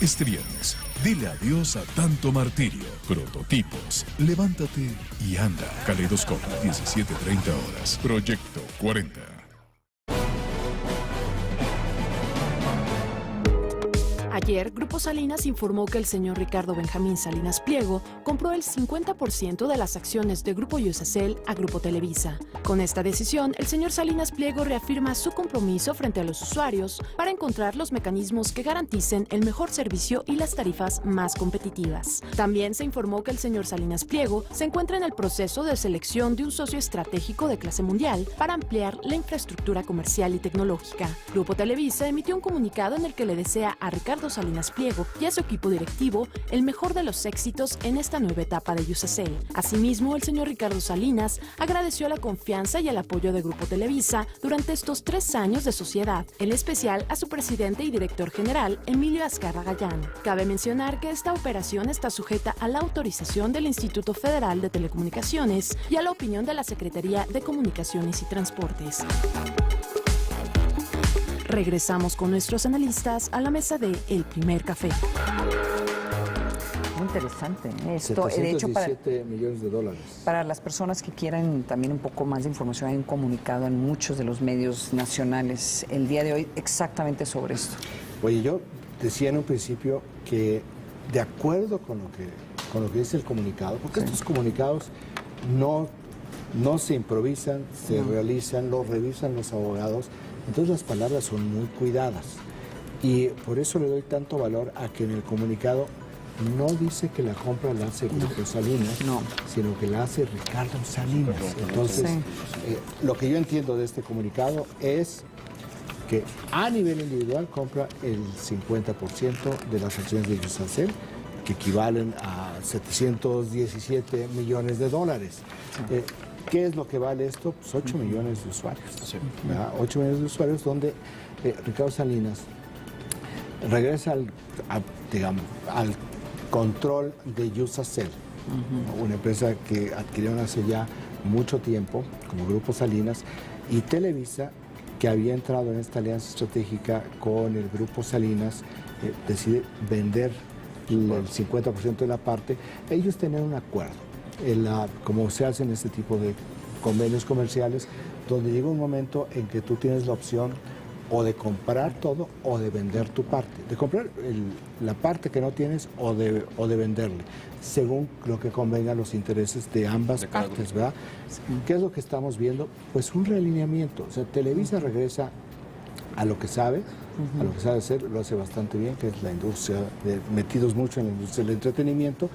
Este viernes, dile adiós a tanto martirio. Prototipos, levántate y anda. Caleidoscopio, 17:30 horas. Proyecto 40. Ayer, Grupo Salinas informó que el señor Ricardo Benjamín Salinas Pliego compró el 50% de las acciones de Grupo Iusacell a Grupo Televisa. Con esta decisión, el señor Salinas Pliego reafirma su compromiso frente a los usuarios para encontrar los mecanismos que garanticen el mejor servicio y las tarifas más competitivas. También se informó que el señor Salinas Pliego se encuentra en el proceso de selección de un socio estratégico de clase mundial para ampliar la infraestructura comercial y tecnológica. Grupo Televisa emitió un comunicado en el que le desea a Ricardo Salinas Pliego y a su equipo directivo el mejor de los éxitos en esta nueva etapa de Iusacell. Asimismo, el señor Ricardo Salinas agradeció la confianza y el apoyo de Grupo Televisa durante estos 3 años de sociedad, en especial a su presidente y director general, Emilio Azcarra Gallán. Cabe mencionar que esta operación está sujeta a la autorización del Instituto Federal de Telecomunicaciones y a la opinión de la Secretaría de Comunicaciones y Transportes. Regresamos con nuestros analistas a la mesa de El Primer Café. Muy interesante esto. De hecho, $717 millones. Para las personas que quieran también un poco más de información, hay un comunicado en muchos de los medios nacionales el día de hoy exactamente sobre esto. Oye, yo decía en un principio que de acuerdo con lo que dice el comunicado, porque estos comunicados no se improvisan, se realizan, los revisan los abogados Entonces las palabras son muy cuidadas y por eso le doy tanto valor a que en el comunicado no dice que la compra la hace Grupo Salinas, sino que la hace Ricardo Salinas. Entonces, lo que yo entiendo de este comunicado es que a nivel individual compra el 50% de las acciones de Iusacell, que equivalen a 717 millones de dólares. ¿Qué es lo que vale esto? Pues 8 millones de usuarios. 8 millones de usuarios donde Ricardo Salinas regresa al control de Iusacell, una empresa que adquirieron hace ya mucho tiempo como Grupo Salinas, y Televisa, que había entrado en esta alianza estratégica con el Grupo Salinas, decide vender el 50% de la parte. Ellos tenían un acuerdo, como se hacen este tipo de convenios comerciales, donde llega un momento en que tú tienes la opción o de comprar todo o de vender tu parte, de comprar la parte que no tienes o de venderle, según lo que convenga los intereses de ambas partes, ¿verdad? ¿Qué es lo que estamos viendo? Pues un realineamiento. O sea, Televisa regresa a lo que sabe, a lo que sabe hacer, lo hace bastante bien, que es la industria, metidos mucho en la industria del entretenimiento.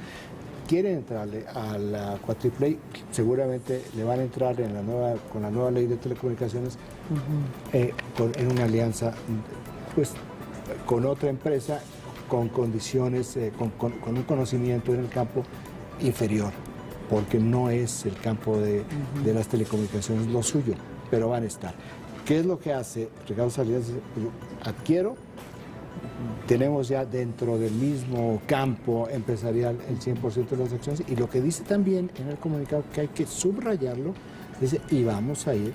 Quieren entrarle a la Quadriplay, seguramente le van a entrar con la nueva ley de telecomunicaciones, en una alianza pues con otra empresa, con condiciones, con un conocimiento en el campo inferior, porque no es el campo de las telecomunicaciones lo suyo, pero van a estar. ¿Qué es lo que hace Ricardo Salinas? Adquiero. Tenemos ya dentro del mismo campo empresarial el 100% de las acciones, y lo que dice también en el comunicado, que hay que subrayarlo, dice, y vamos a ir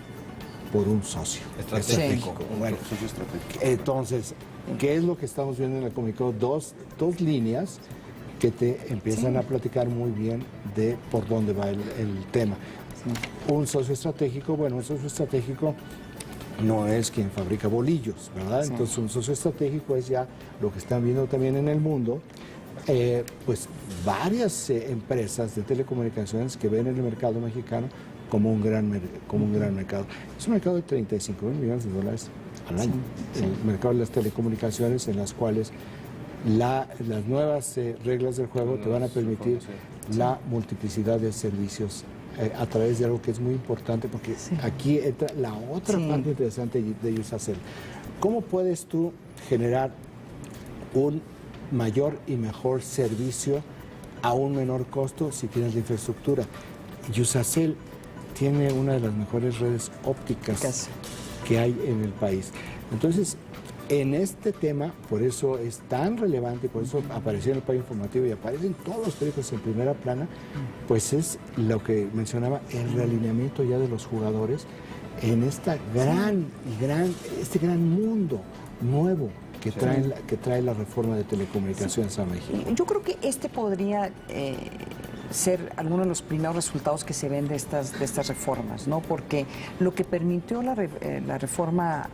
por un socio estratégico. Bueno, socio estratégico. Entonces, ¿qué es lo que estamos viendo en el comunicado? Dos líneas que te empiezan a platicar muy bien de por dónde va el tema. Un socio estratégico, bueno, un socio estratégico no es quien fabrica bolillos, ¿verdad? Sí. Entonces un socio estratégico es ya lo que están viendo también en el mundo, pues varias empresas de telecomunicaciones que ven el mercado mexicano como un gran mercado. Es un mercado de 35 mil millones de dólares al año, el mercado de las telecomunicaciones, en las cuales las nuevas reglas del juego te van a permitir la multiplicidad de servicios a través de algo que es muy importante, porque aquí entra la otra parte interesante de Iusacell. ¿Cómo puedes tú generar un mayor y mejor servicio a un menor costo si tienes la infraestructura? Iusacell tiene una de las mejores redes ópticas que hay en el país. Entonces, en este tema, por eso es tan relevante, por eso apareció en el País Informativo y aparecen todos los periódicos en primera plana, pues es lo que mencionaba, el realineamiento ya de los jugadores en esta gran mundo nuevo que trae la reforma de telecomunicaciones a México. Yo creo que este podría ser alguno de los primeros resultados que se ven de estas reformas, ¿no? Porque lo que permitió la reforma,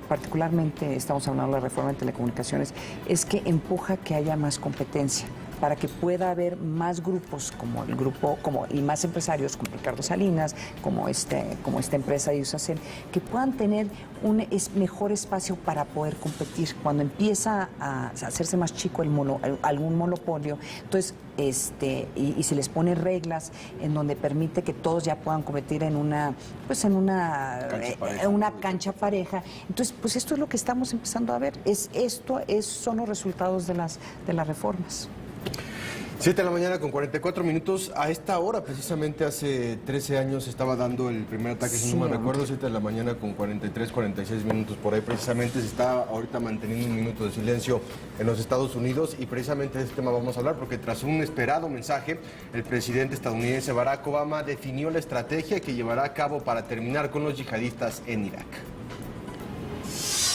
particularmente estamos hablando de la reforma de telecomunicaciones, es que empuja que haya más competencia, para que pueda haber más grupos como el grupo, y más empresarios como Ricardo Salinas, como esta empresa de Iusacell, que puedan tener un mejor espacio para poder competir. Cuando empieza a hacerse más chico algún monopolio, entonces y se les pone reglas en donde permite que todos ya puedan competir en una cancha pareja. Entonces, pues esto es lo que estamos empezando a ver. Son los resultados de las reformas. 7 de la mañana con 44 minutos. A esta hora, precisamente hace 13 años, estaba dando el primer ataque, si no me recuerdo, 7 de la mañana con 43, 46 minutos. Por ahí precisamente se está ahorita manteniendo un minuto de silencio en los Estados Unidos, y precisamente de este tema vamos a hablar, porque tras un esperado mensaje, el presidente estadounidense Barack Obama definió la estrategia que llevará a cabo para terminar con los yihadistas en Irak.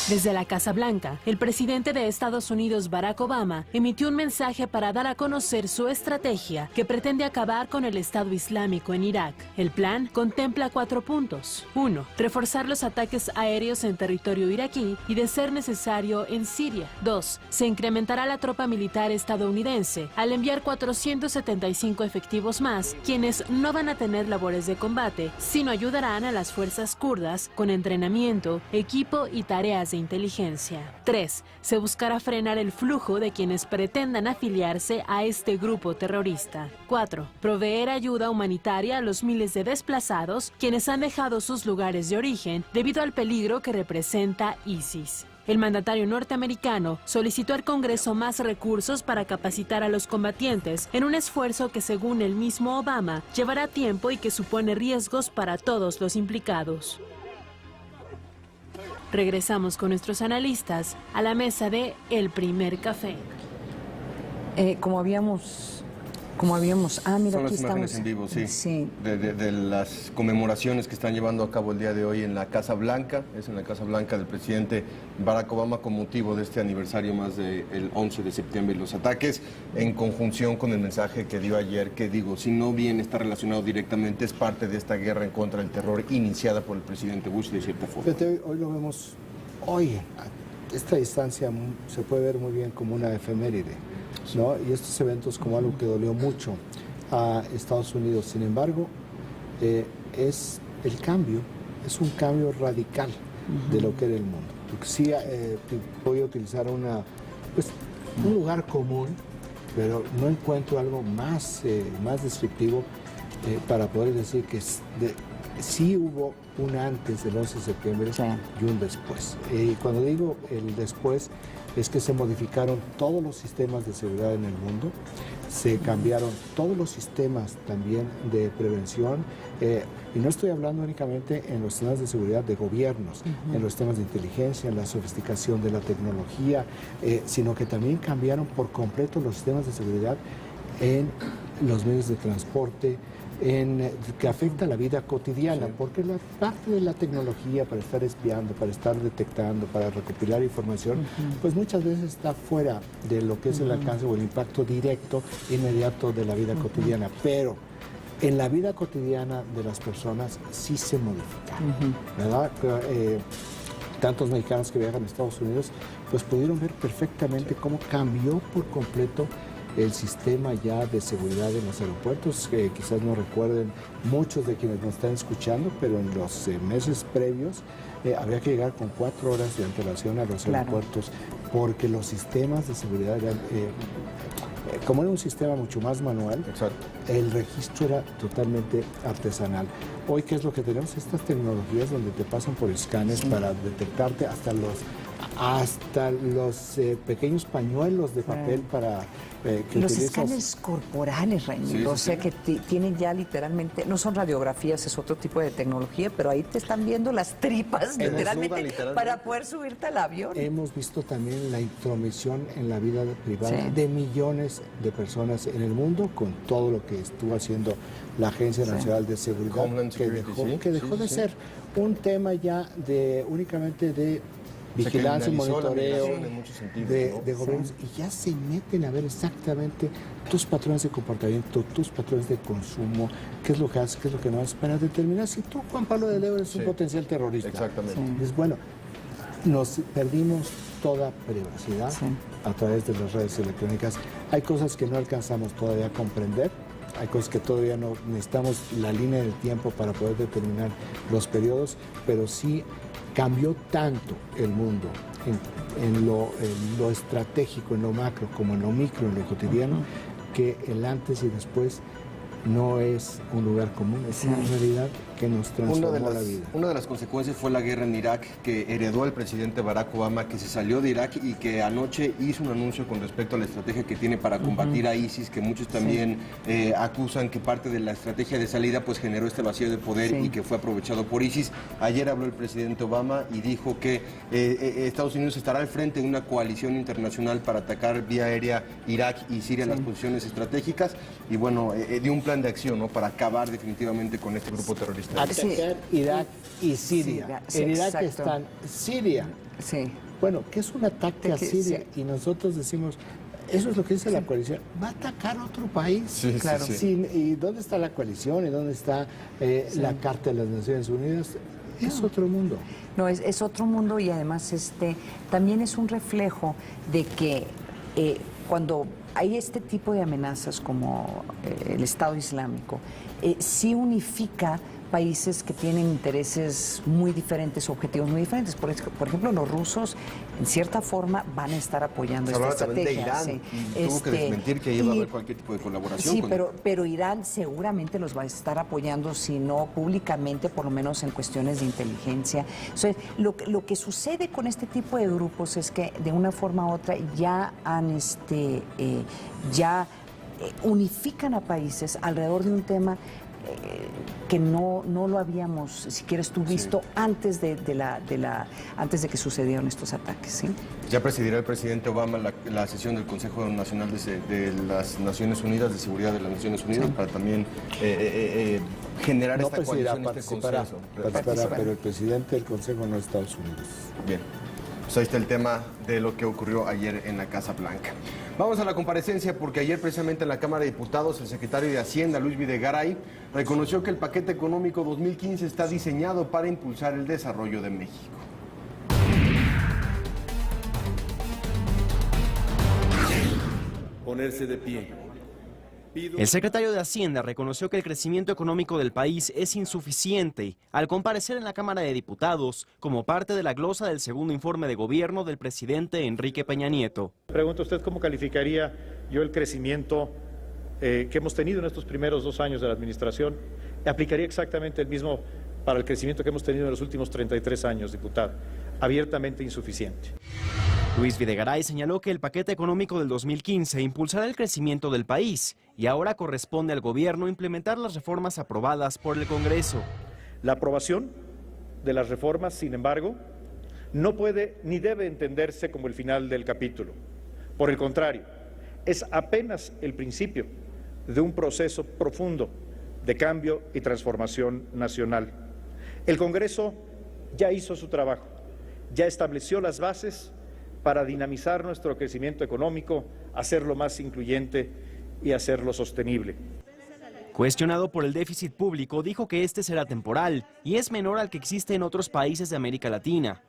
Desde la Casa Blanca, el presidente de Estados Unidos, Barack Obama, emitió un mensaje para dar a conocer su estrategia que pretende acabar con el Estado Islámico en Irak. El plan contempla 4 puntos. 1. Reforzar los ataques aéreos en territorio iraquí y, de ser necesario, en Siria. 2. Se incrementará la tropa militar estadounidense al enviar 475 efectivos más, quienes no van a tener labores de combate, sino ayudarán a las fuerzas kurdas con entrenamiento, equipo y tareas de inteligencia. 3. Se buscará frenar el flujo de quienes pretendan afiliarse a este grupo terrorista. 4. Proveer ayuda humanitaria a los miles de desplazados quienes han dejado sus lugares de origen debido al peligro que representa ISIS. El mandatario norteamericano solicitó al Congreso más recursos para capacitar a los combatientes en un esfuerzo que, según el mismo Obama, llevará tiempo y que supone riesgos para todos los implicados. Regresamos con nuestros analistas a la mesa de El Primer Café. Como habíamos... mira, son aquí las imágenes estamos. en vivo, sí. Sí. De las conmemoraciones que están llevando a cabo el día de hoy en la Casa Blanca. Es en la Casa Blanca del presidente Barack Obama con motivo de este aniversario más del 11 de septiembre y los ataques, en conjunción con el mensaje que dio ayer, que digo, si no bien está relacionado directamente, es parte de esta guerra en contra del terror iniciada por el presidente Bush de cierta forma. Fíjate, hoy lo vemos, hoy, a esta distancia se puede ver muy bien como una efeméride, ¿no? Y estos eventos como algo que dolió mucho a Estados Unidos. Sin embargo, es el cambio, es un cambio radical de lo que era el mundo. Porque sí voy a utilizar un lugar común, pero no encuentro algo más descriptivo para poder decir que sí hubo un antes del 11 de septiembre y un después. Y cuando digo el después, es que se modificaron todos los sistemas de seguridad en el mundo, se cambiaron todos los sistemas también de prevención, y no estoy hablando únicamente en los sistemas de seguridad de gobiernos, en los sistemas de inteligencia, en la sofisticación de la tecnología, sino que también cambiaron por completo los sistemas de seguridad en los medios de transporte, que afecta la vida cotidiana, porque la parte de la tecnología para estar espiando, para estar detectando, para recopilar información, pues muchas veces está fuera de lo que es el alcance o el impacto directo, inmediato de la vida cotidiana, pero en la vida cotidiana de las personas sí se modifica, ¿verdad? Tantos mexicanos que viajan a Estados Unidos, pues pudieron ver perfectamente cómo cambió por completo el sistema ya de seguridad en los aeropuertos, que quizás no recuerden muchos de quienes nos están escuchando, pero en los meses previos había que llegar con 4 horas de antelación a los aeropuertos, porque los sistemas de seguridad eran, como era un sistema mucho más manual, el registro era totalmente artesanal. Hoy, ¿qué es lo que tenemos? Estas tecnologías donde te pasan por escáneres para detectarte hasta los pequeños pañuelos de papel para que los utilizas. escáneres corporales, Raimundo, o sea que tienen ya literalmente, no son radiografías, es otro tipo de tecnología, pero ahí te están viendo las tripas literalmente para poder subirte al avión. Hemos visto también la intromisión en la vida privada de millones de personas en el mundo, con todo lo que estuvo haciendo la Agencia Nacional de Seguridad, que dejó de ser un tema ya únicamente de vigilancia y monitoreo de gobiernos, y ya se meten a ver exactamente tus patrones de comportamiento, tus patrones de consumo, qué es lo que haces, qué es lo que no haces, para determinar si tú, Juan Pablo de León, eres un potencial terrorista. Exactamente. Es bueno, nos perdimos toda privacidad a través de las redes electrónicas. Hay cosas que no alcanzamos todavía a comprender, hay cosas que todavía no necesitamos la línea del tiempo para poder determinar los periodos, pero sí cambió tanto el mundo en lo estratégico, en lo macro, como en lo micro, en lo cotidiano, que el antes y después no es un lugar común, es una realidad que nos transformó la vida. Una de las consecuencias fue la guerra en Irak, que heredó el presidente Barack Obama, que se salió de Irak y que anoche hizo un anuncio con respecto a la estrategia que tiene para combatir a ISIS, que muchos también acusan que parte de la estrategia de salida pues generó este vacío de poder y que fue aprovechado por ISIS. Ayer habló el presidente Obama y dijo que Estados Unidos estará al frente de una coalición internacional para atacar vía aérea Irak y Siria, las posiciones estratégicas, y bueno, dio un plan de acción, ¿no?, para acabar definitivamente con este grupo terrorista. atacar Irak y Siria. Sí, en Irak exacto. están Siria. Sí. Bueno, ¿qué es un ataque a Siria? Sí. Y nosotros decimos, eso es lo que dice la coalición, va a atacar a otro país. Sí, claro. ¿Y dónde está la coalición? ¿Y dónde está la Carta de las Naciones Unidas? Es otro mundo. No, es otro mundo y además también es un reflejo de que cuando hay este tipo de amenazas como el Estado Islámico, sí unifica países que tienen intereses muy diferentes, objetivos muy diferentes. Por ejemplo, los rusos, en cierta forma, van a estar apoyando esta estrategia. De Irán, sí. tuvo que desmentir que iba a haber cualquier tipo de colaboración. Sí, con pero Irán seguramente los va a estar apoyando, si no públicamente, por lo menos en cuestiones de inteligencia. Entonces, lo que sucede con este tipo de grupos es que, de una forma u otra, ya han unifican a países alrededor de un tema que no lo habíamos, si quieres tú, visto antes de que sucedieron estos ataques, ¿sí? Ya presidirá el presidente Obama la sesión del Consejo Nacional de las Naciones Unidas, de Seguridad de las Naciones Unidas, para también generar esta coalición, este consenso. Participará, pero el presidente del Consejo no es Estados Unidos. Bien. Pues ahí está el tema de lo que ocurrió ayer en la Casa Blanca. Vamos a la comparecencia porque ayer precisamente en la Cámara de Diputados el secretario de Hacienda, Luis Videgaray, reconoció que el paquete económico 2015 está diseñado para impulsar el desarrollo de México. Ponerse de pie. El secretario de Hacienda reconoció que el crecimiento económico del país es insuficiente al comparecer en la Cámara de Diputados como parte de la glosa del segundo informe de gobierno del presidente Enrique Peña Nieto. Pregunta usted cómo calificaría yo el crecimiento que hemos tenido en estos primeros 2 años de la administración. Aplicaría exactamente el mismo para el crecimiento que hemos tenido en los últimos 33 años, diputado. Abiertamente insuficiente. Luis Videgaray señaló que el paquete económico del 2015 impulsará el crecimiento del país y ahora corresponde al gobierno implementar las reformas aprobadas por el Congreso. La aprobación de las reformas, sin embargo, no puede ni debe entenderse como el final del capítulo. Por el contrario, es apenas el principio de un proceso profundo de cambio y transformación nacional. El Congreso ya hizo su trabajo, ya estableció las bases para dinamizar nuestro crecimiento económico, hacerlo más incluyente y hacerlo sostenible. Cuestionado por el déficit público, dijo que este será temporal y es menor al que existe en otros países de América Latina.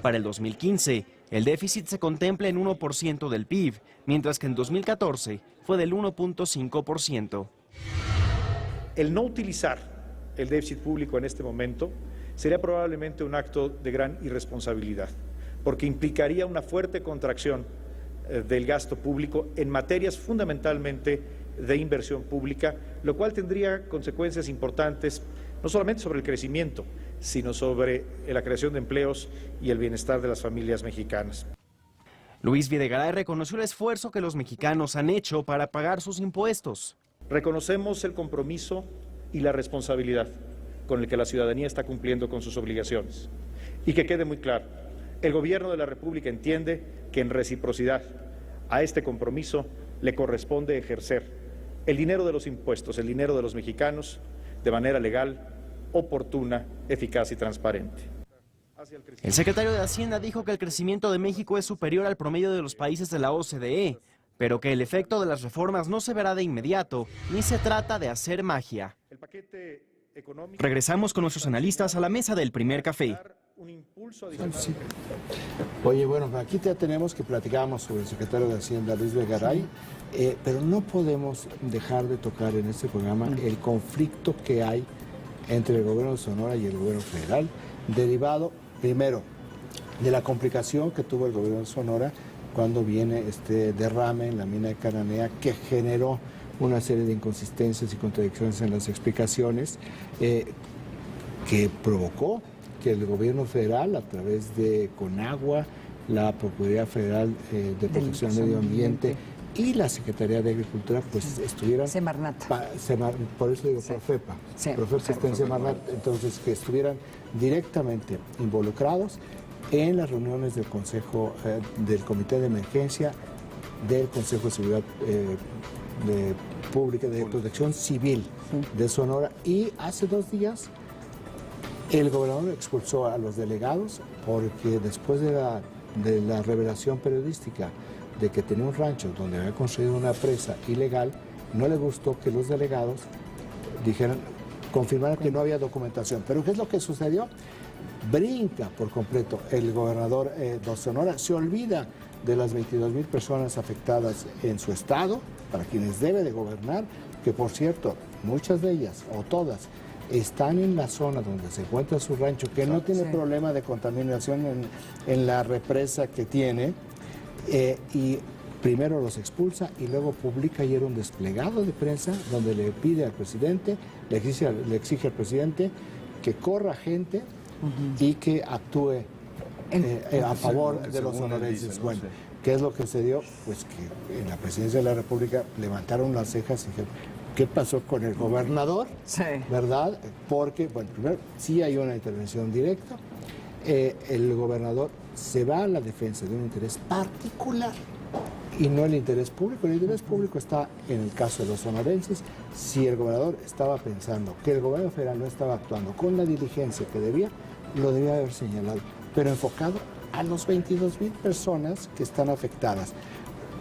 Para el 2015, el déficit se contempla en 1% del PIB, mientras que en 2014 fue del 1.5%. El no utilizar el déficit público en este momento sería probablemente un acto de gran irresponsabilidad, porque implicaría una fuerte contracción del gasto público en materias fundamentalmente de inversión pública, lo cual tendría consecuencias importantes no solamente sobre el crecimiento, sino sobre la creación de empleos y el bienestar de las familias mexicanas. Luis Videgaray reconoció el esfuerzo que los mexicanos han hecho para pagar sus impuestos. Reconocemos el compromiso y la responsabilidad con el que la ciudadanía está cumpliendo con sus obligaciones. Y que quede muy claro, el Gobierno de la República entiende que en reciprocidad a este compromiso le corresponde ejercer el dinero de los impuestos, el dinero de los mexicanos, de manera legal, oportuna, eficaz y transparente. El secretario de Hacienda dijo que el crecimiento de México es superior al promedio de los países de la OCDE, pero que el efecto de las reformas no se verá de inmediato, ni se trata de hacer magia. Regresamos con nuestros analistas a la mesa del primer café. Sí. Oye, bueno, aquí ya tenemos que platicamos sobre el secretario de Hacienda, Luis Videgaray, pero no podemos dejar de tocar en este programa el conflicto que hay entre el gobierno de Sonora y el gobierno federal, derivado, primero, de la complicación que tuvo el gobierno de Sonora cuando viene este derrame en la mina de Cananea, que generó una serie de inconsistencias y contradicciones en las explicaciones, que provocó que el gobierno federal, a través de CONAGUA, la Procuraduría Federal de Protección del Medio Ambiente y la Secretaría de Agricultura, pues estuvieran... Semarnat. Por eso digo Profepa. Profepa está en Semarnat. Entonces, que estuvieran directamente involucrados en las reuniones del Consejo, del Comité de Emergencia, del Consejo de Seguridad Pública de Protección Civil de Sonora, y hace 2 días el gobernador expulsó a los delegados porque después de la revelación periodística de que tenía un rancho donde había construido una presa ilegal, no le gustó que los delegados confirmaran que no había documentación. Pero ¿qué es lo que sucedió? Brinca por completo el gobernador de Sonora, se olvida de las 22,000 personas afectadas en su estado, para quienes debe de gobernar, que por cierto, muchas de ellas, o todas, están en la zona donde se encuentra su rancho, que no tiene problema de contaminación en la represa que tiene, y primero los expulsa y luego publica ayer un desplegado de prensa donde le pide al presidente, le exige al presidente que corra gente y que actúe a favor de los sonorenses. Bueno, ¿qué es lo que se dio? Pues que en la presidencia de la República levantaron las cejas y dijeron, ¿qué pasó con el gobernador? Sí. ¿Verdad? Porque, bueno, primero, sí hay una intervención directa. El gobernador se va a la defensa de un interés particular y no el interés público. El interés público está en el caso de los sonorenses. Si el gobernador estaba pensando que el gobierno federal no estaba actuando con la diligencia que debía, lo debía haber señalado, pero enfocado a los 22,000 personas que están afectadas.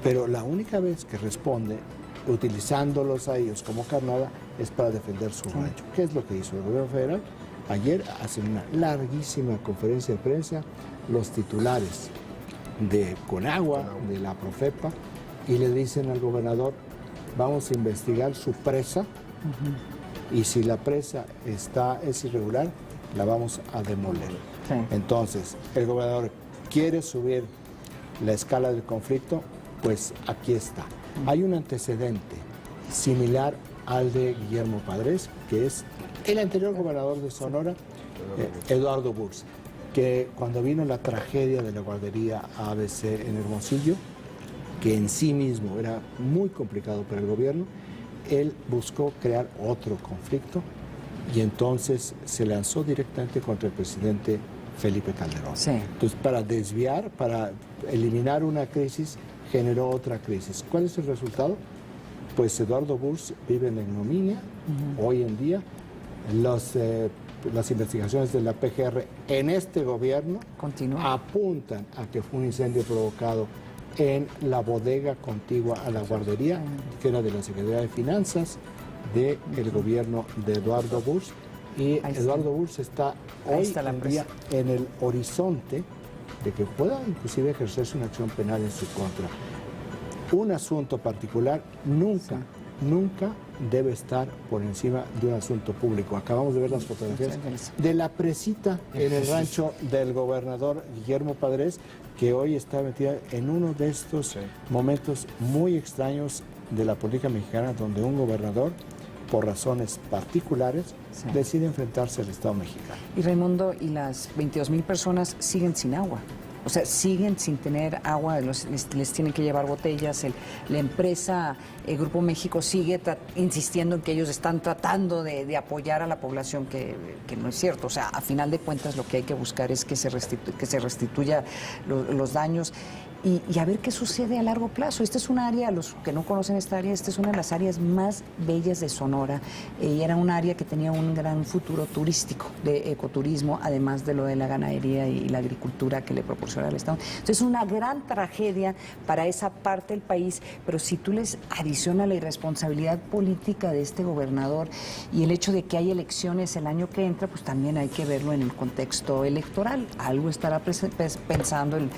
Pero la única vez que responde utilizándolos a ellos como carnada es para defender su rancho. ¿Qué es lo que hizo el gobierno federal? Ayer hacen una larguísima conferencia de prensa los titulares de Conagua, de la Profepa, y le dicen al gobernador, vamos a investigar su presa, y si la presa es irregular, la vamos a demoler. Sí. Entonces, el gobernador quiere subir la escala del conflicto, pues aquí está. Hay un antecedente similar al de Guillermo Padres, que es el anterior gobernador de Sonora, Eduardo Burs, que cuando vino la tragedia de la guardería ABC en Hermosillo, que en sí mismo era muy complicado para el gobierno, él buscó crear otro conflicto y entonces se lanzó directamente contra el presidente Felipe Calderón. Sí. Entonces, para desviar, para eliminar una crisis, generó otra crisis. ¿Cuál es el resultado? Pues Eduardo Burs vive en la ignominia. Hoy en día las investigaciones de la PGR en este gobierno apuntan a que fue un incendio provocado en la bodega contigua a la guardería, que era de la Secretaría de Finanzas del gobierno de Eduardo Burs. Y Eduardo Burs está hoy en día en el horizonte de que pueda inclusive ejercerse una acción penal en su contra. Un asunto particular nunca debe estar por encima de un asunto público. Acabamos de ver las fotografías de la presita en el rancho del gobernador Guillermo Padres, que hoy está metida en uno de estos momentos muy extraños de la política mexicana, donde un gobernador, por razones particulares, decide enfrentarse al Estado mexicano. Y Raimundo, y las 22,000 personas siguen sin agua. O sea, siguen sin tener agua, les tienen que llevar botellas. La empresa Grupo México sigue insistiendo en que ellos están tratando de apoyar a la población, que no es cierto. O sea, a final de cuentas lo que hay que buscar es que se restituya los daños. Y a ver qué sucede a largo plazo. Esta es un área, los que no conocen esta área, esta es una de las áreas más bellas de Sonora. Y era un área que tenía un gran futuro turístico, de ecoturismo, además de lo de la ganadería y la agricultura que le proporciona al Estado. Entonces es una gran tragedia para esa parte del país, pero si tú les adicionas la irresponsabilidad política de este gobernador y el hecho de que hay elecciones el año que entra, pues también hay que verlo en el contexto electoral. Algo estará pensando el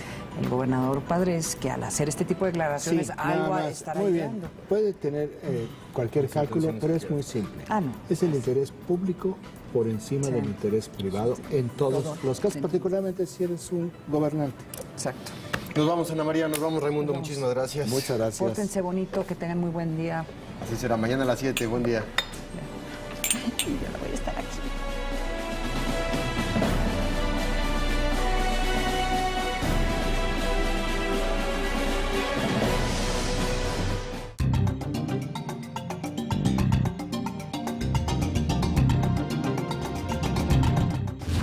gobernador Padres, que al hacer este tipo de declaraciones algo estará muy ayudando. Bien. Puede tener cualquier cálculo, pero es muy simple. Es el interés público por encima del interés privado en todos los casos, particularmente si eres un gobernante. Exacto. Nos vamos, Ana María, nos vamos, Raimundo, muchísimas gracias. Muchas gracias. Pórtense bonito, que tengan muy buen día. Así será, mañana a las 7, buen día. Yo no voy a estar aquí.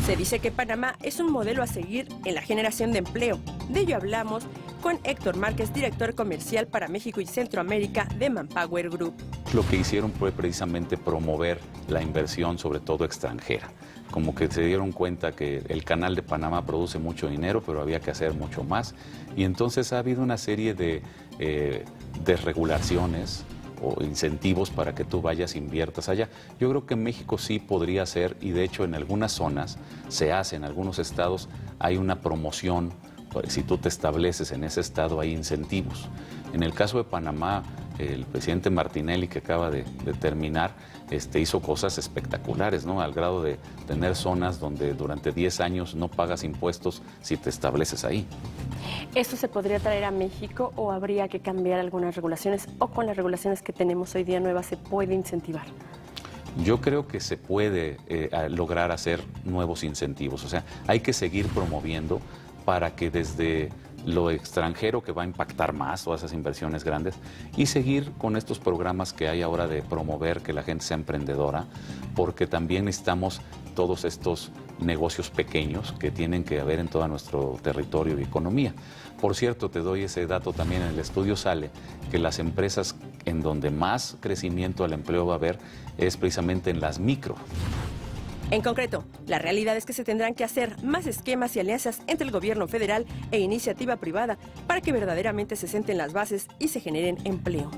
Se dice que Panamá es un modelo a seguir en la generación de empleo. De ello hablamos con Héctor Márquez, director comercial para México y Centroamérica de Manpower Group. lo que hicieron fue precisamente promover la inversión, sobre todo extranjera. Como que se dieron cuenta que el Canal de Panamá produce mucho dinero, pero había que hacer mucho más. Y entonces ha habido una serie de desregulaciones o incentivos para que tú vayas e inviertas allá. Yo creo que México sí podría ser, y de hecho en algunas zonas se hace, en algunos estados hay una promoción. Si tú te estableces en ese estado hay incentivos. En el caso de Panamá, el presidente Martinelli, que acaba de terminar, hizo cosas espectaculares, ¿no? Al grado de tener zonas donde durante 10 años no pagas impuestos si te estableces ahí. ¿Esto se podría traer a México o habría que cambiar algunas regulaciones, o con las regulaciones que tenemos hoy día nuevas se puede incentivar? Yo creo que se puede lograr hacer nuevos incentivos. O sea, hay que seguir promoviendo para que desde lo extranjero, que va a impactar más todas esas inversiones grandes, y seguir con estos programas que hay ahora de promover que la gente sea emprendedora, porque también necesitamos todos estos negocios pequeños que tienen que haber en todo nuestro territorio y economía. Por cierto, te doy ese dato también, en el estudio sale que las empresas en donde más crecimiento al empleo va a haber es precisamente en las micro. En concreto, la realidad es que se tendrán que hacer más esquemas y alianzas entre el gobierno federal e iniciativa privada para que verdaderamente se sienten las bases y se generen empleo.